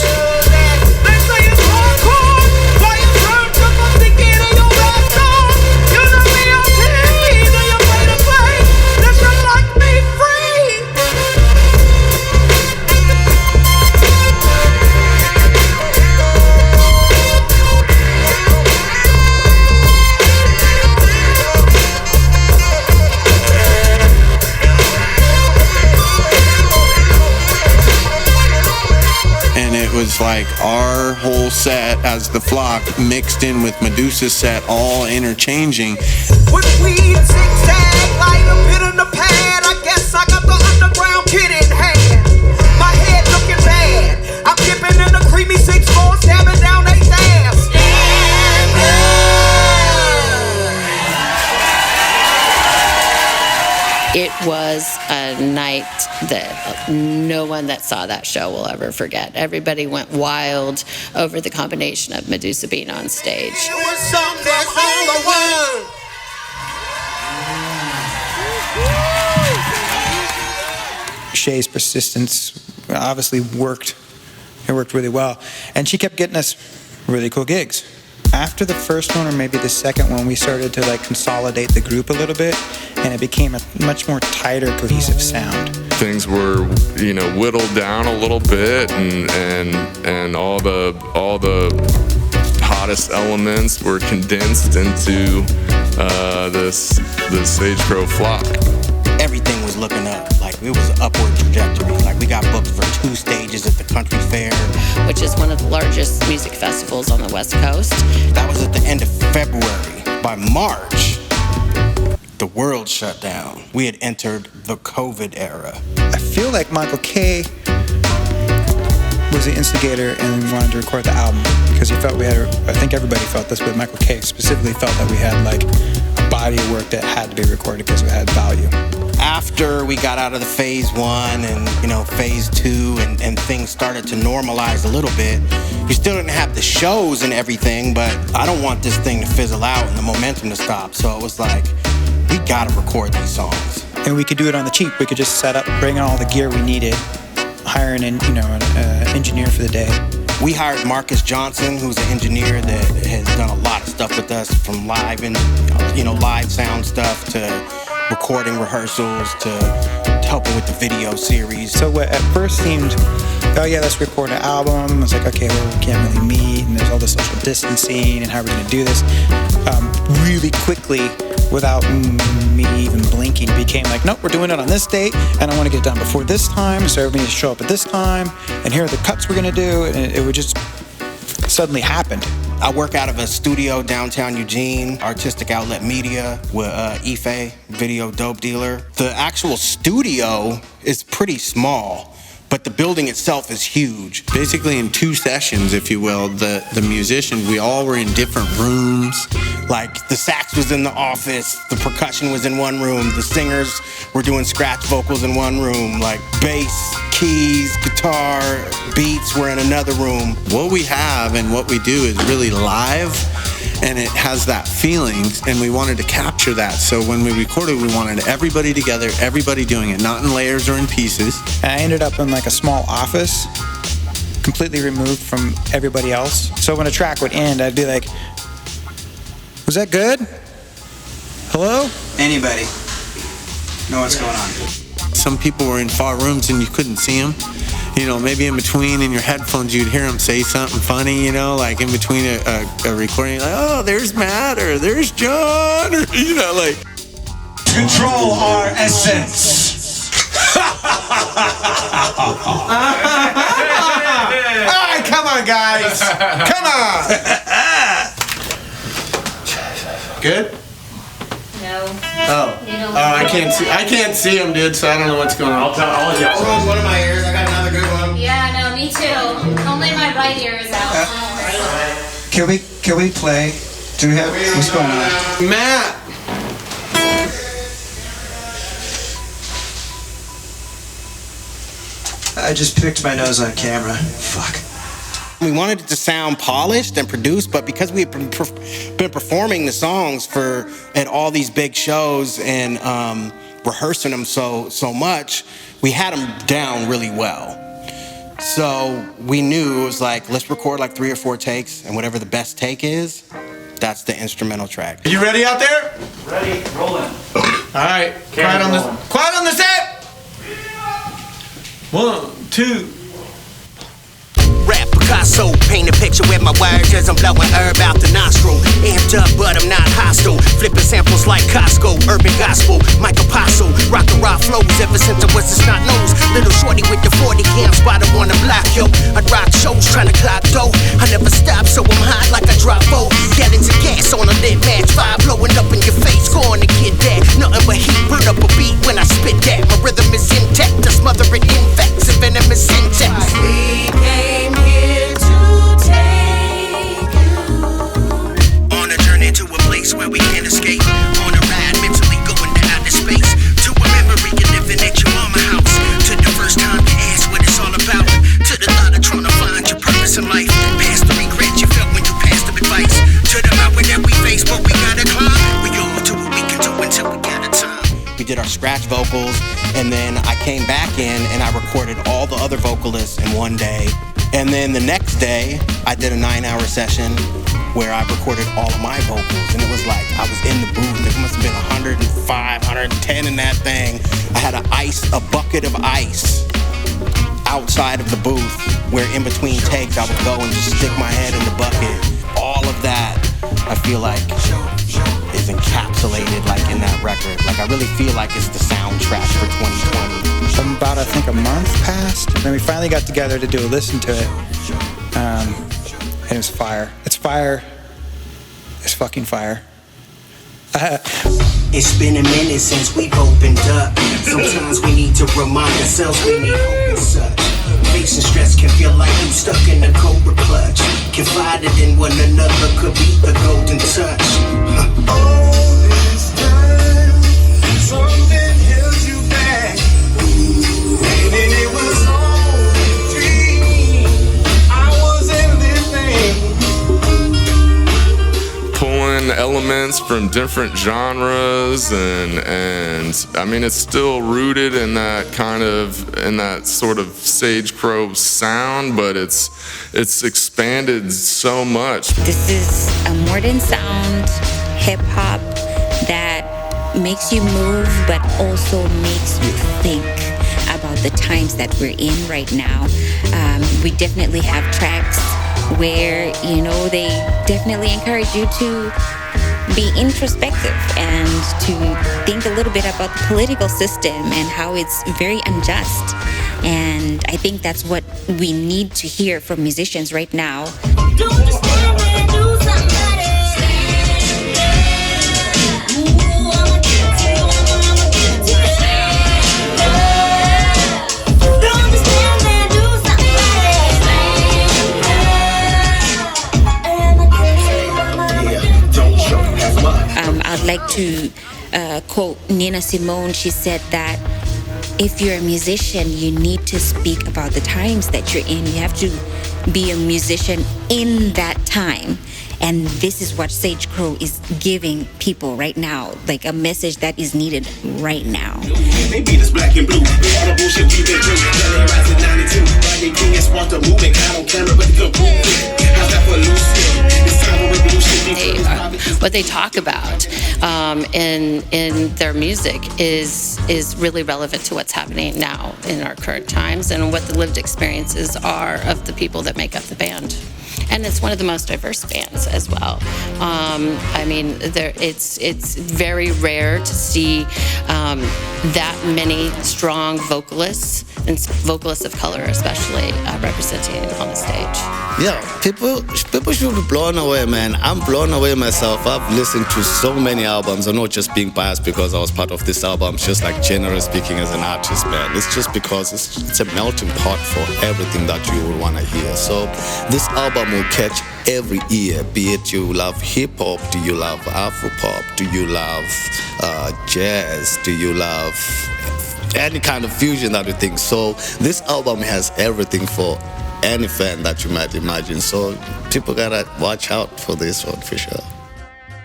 Was like our whole set as the Flock mixed in with Medusa's set, all interchanging. With weed, zigzag, light a bit in the pad. I guess I got the underground kid in hand. My head looking bad. I'm dipping in the creamy 6-4, stabbing down 8th ass. It was a night that no one that saw that show will ever forget. Everybody went wild over the combination of Medusa being on stage. It was something all the world. Shay's persistence obviously worked. It worked really well. And she kept getting us really cool gigs. After the first one, or maybe the second one, we started to like consolidate the group a little bit, and it became a much more tighter, cohesive sound. Things were, whittled down a little bit, and all the hottest elements were condensed into the SageCrow Flock. Everything was looking up. Like, it was an upward trajectory. Like, we got booked for 2 stages at the Country Fair, which is one of the largest music festivals on the West Coast. That was at the end of February. By March, the world shut down. We had entered the COVID era. I feel like Michael Kay was the instigator and wanted to record the album because he felt I think everybody felt this, but Michael Kay specifically felt that we had like a body of work that had to be recorded because it had value. After we got out of the phase 1 and phase 2 and things started to normalize a little bit, we still didn't have the shows and everything, but I don't want this thing to fizzle out and the momentum to stop. So it was like, we gotta record these songs. And we could do it on the cheap. We could just set up, bring in all the gear we needed, hire an engineer for the day. We hired Marcus Johnson, who's an engineer that has done a lot of stuff with us, from live and live sound stuff to recording rehearsals to helping with the video series. So what at first seemed, oh yeah, let's record an album. It's like, okay, well, we can't really meet, and there's all this social distancing, and how are we gonna do this? Really quickly, without me even blinking, became like, nope, we're doing it on this date, and I want to get it done before this time, so everybody needs to show up at this time, and here are the cuts we're gonna do, and it would just suddenly happen. I work out of a studio downtown Eugene, Artistic Outlet Media, with Ife, video dope dealer. The actual studio is pretty small, but the building itself is huge. Basically in 2 sessions, if you will, the musicians, we all were in different rooms. Like the sax was in the office, the percussion was in one room, the singers were doing scratch vocals in one room, like bass, keys, guitar, beats were in another room. What we have and what we do is really live, and it has that feeling, and we wanted to capture that. So when we recorded, we wanted everybody together, everybody doing it, not in layers or in pieces. And I ended up in like a small office, completely removed from everybody else. So when a track would end, I'd be like, was that good? Hello? Anybody know what's going on? Some people were in far rooms and you couldn't see them. Maybe in between in your headphones you'd hear them say something funny, like in between a recording, like, oh, there's Matt, or there's John, or, like. Control our essence. All right, come on, guys. Come on. Good? No. Oh, I can't see him, dude. So I don't know what's going on. I'll tell all of you. One of my ears. I got another good one. Yeah, no, me too. Only my right ear is out. Can we play? Do we have, what's going on? Matt. I just picked my nose on camera. Fuck. We wanted it to sound polished and produced, but because we had been performing the songs at all these big shows and rehearsing them so much, we had them down really well. So we knew it was like, let's record like 3 or 4 takes, and whatever the best take is, that's the instrumental track. You ready out there? Ready, rolling. All right, quiet on the set. 1, 2. Rap Picasso, paint a picture with my words as I'm blowing herb out the nostril. Amped up, but I'm not hostile. Flipping samples like Costco, urban gospel, Michael Paso. Rock and rock flows ever since I was a snot nose. Little shorty with the 40 cam, spot him on the block, yo. I'd rock shows trying to clock dough. I never stop, so I'm hot like I drop bow. Gallons of gas on a lit match, 5 blowing up in your face, going to get that. Nothing but heat, burn up a beat when I spit that. My rhythm is intact, I smother it in facts, and venomous syntax. We came here to take you on a journey to a place where we can't escape. On a ride, mentally going to outer space. To a memory you're living at your mama house. To the first time you asked what it's all about. To the thought of trying to find your purpose in life. Past the regrets you felt when you passed the advice. To the mountain that we face, but we gotta climb. We all do what we can do until we got a time. We did our scratch vocals, and then I came back in and I recorded all the other vocalists in one day. And then the next day, I did a 9-hour session where I recorded all of my vocals. And it was like, I was in the booth. It must have been 105, 110 in that thing. I had a bucket of ice outside of the booth, where in between takes, I would go and just stick my head in the bucket. All of that, I feel like, is encapsulated like in that record. Like, I really feel like it's the soundtrack for 2020. About, I think, a month passed, and then we finally got together to do a listen to it. And it was fire. It's fire. It's fucking fire. It's been a minute since we've opened up. Sometimes we need to remind ourselves we need hope and such. Facing stress can feel like you stuck in a cobra clutch. Confided in one another could be the golden touch. All this time, something held you back. And it was only a dream. I wasn't living. Pulling elements from different genres, and I mean, it's still rooted in that sort of SageCrow sound, but it's expanded so much. This is a modern sound, hip hop that makes you move, but also makes you think about the times that we're in right now. We definitely have tracks where, you know, they definitely encourage you to be introspective and to think a little bit about the political system and how it's very unjust. And I think that's what we need to hear from musicians right now. I'd like to quote Nina Simone. She said that if you're a musician, you need to speak about the times that you're in. You have to be a musician in that time. And this is what SageCrow is giving people right now, like a message that is needed right now. Maybe it's black and blue. All the bullshit we've been through. Let it rise at 92. Friday King and sparked a movement. I don't care, but the conclusion. How's that for loose? It's time for revolution. What they talk about in their music is really relevant to what's happening now in our current times and what the lived experiences are of the people that make up the band. And it's one of the most diverse bands as well. I mean, it's very rare to see that many strong vocalists, and vocalists of color especially, representing on the stage. Yeah, people should be blown away, man. I'm blown away myself. I've listened to so many albums. I'm not just being biased because I was part of this album. It's just like generally speaking as an artist, man. It's just because it's a melting pot for everything that you would want to hear. So this album will catch every ear, be it you love hip-hop, do you love Afro-pop, do you love jazz, do you love any kind of fusion that you think. So this album has everything for any fan that you might imagine. So people gotta watch out for this one for sure.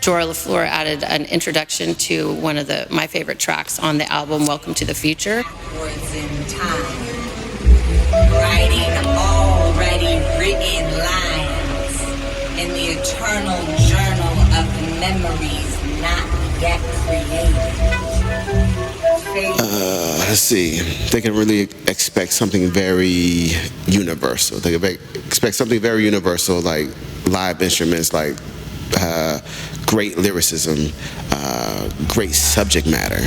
Jorah LaFleur added an introduction to one of my favorite tracks on the album, Welcome to the Future. Words in time, writing already written lines in the eternal journal of memories not yet created. Let's see. They can really expect something very universal. They can expect something very universal, like live instruments, like great lyricism, great subject matter.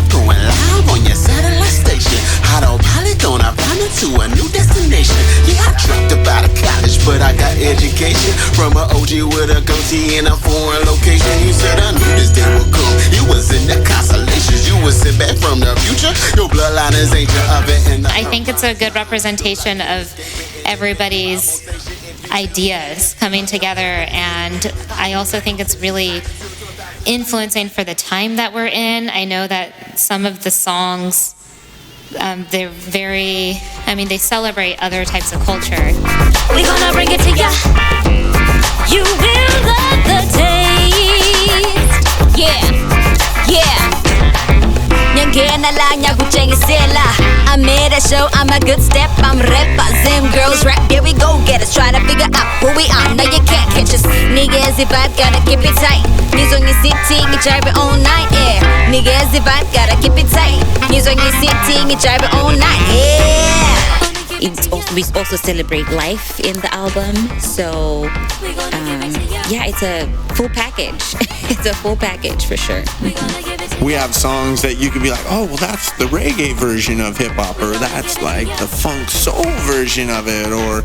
Going live on your satellite station. Hot old pilot gonna run into a new destination. Yeah, I dreamt about a college, but I got education from an OG with a goatee in a foreign location. You said I knew this day would come. You was in the constellations. You was sent back from the future. Your bloodline is ancient of it. And I think it's a good representation of everybody's ideas coming together, and I also think it's really influencing for the time that we're in. I know that some of the songs, they're very, they celebrate other types of culture. We gonna bring it to ya. You will love the taste. Yeah. Nyangena lang ya bucheng sila. I made a show, I'm a good step. I'm repping girls rap. Here we go, get us try to figure out who we are. No, you can't catch us. Niggas the vibe, gotta keep it tight. News on your city, you drive it all night. Yeah. Niggas the vibe, gotta keep it tight. News on your city, you drive it all night. Yeah. We also celebrate life in the album, so it's a full package. It's a full package for sure. We have songs that you could be like, oh, well, that's the reggae version of hip hop, or that's like the funk soul version of it, or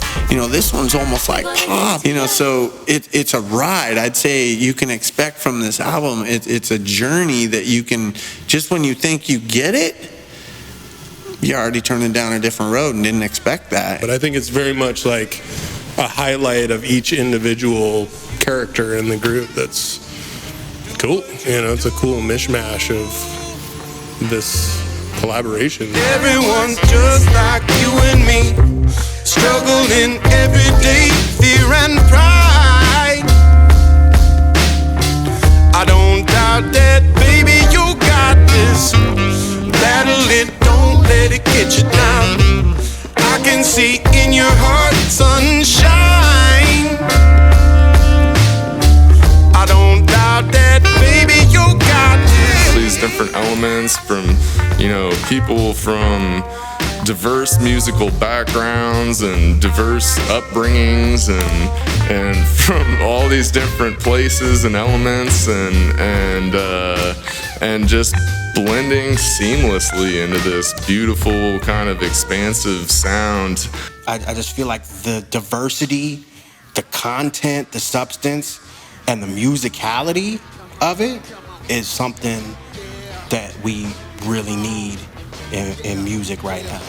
this one's almost like pop. So it's a ride. I'd say you can expect from this album. It's a journey that you can, just when you think you get it, you're already turning down a different road and didn't expect that. But I think it's very much like a highlight of each individual character in the group. That's cool. It's a cool mishmash of this collaboration. Everyone's just like you and me, struggling every day, fear and pride. got that, baby, you got this. These different elements from, you know, people from diverse musical backgrounds and diverse upbringings and from all these different places and elements and just blending seamlessly into this beautiful kind of expansive sound. I just feel like the diversity, the content, the substance, and the musicality of it is something that we really need in music right now.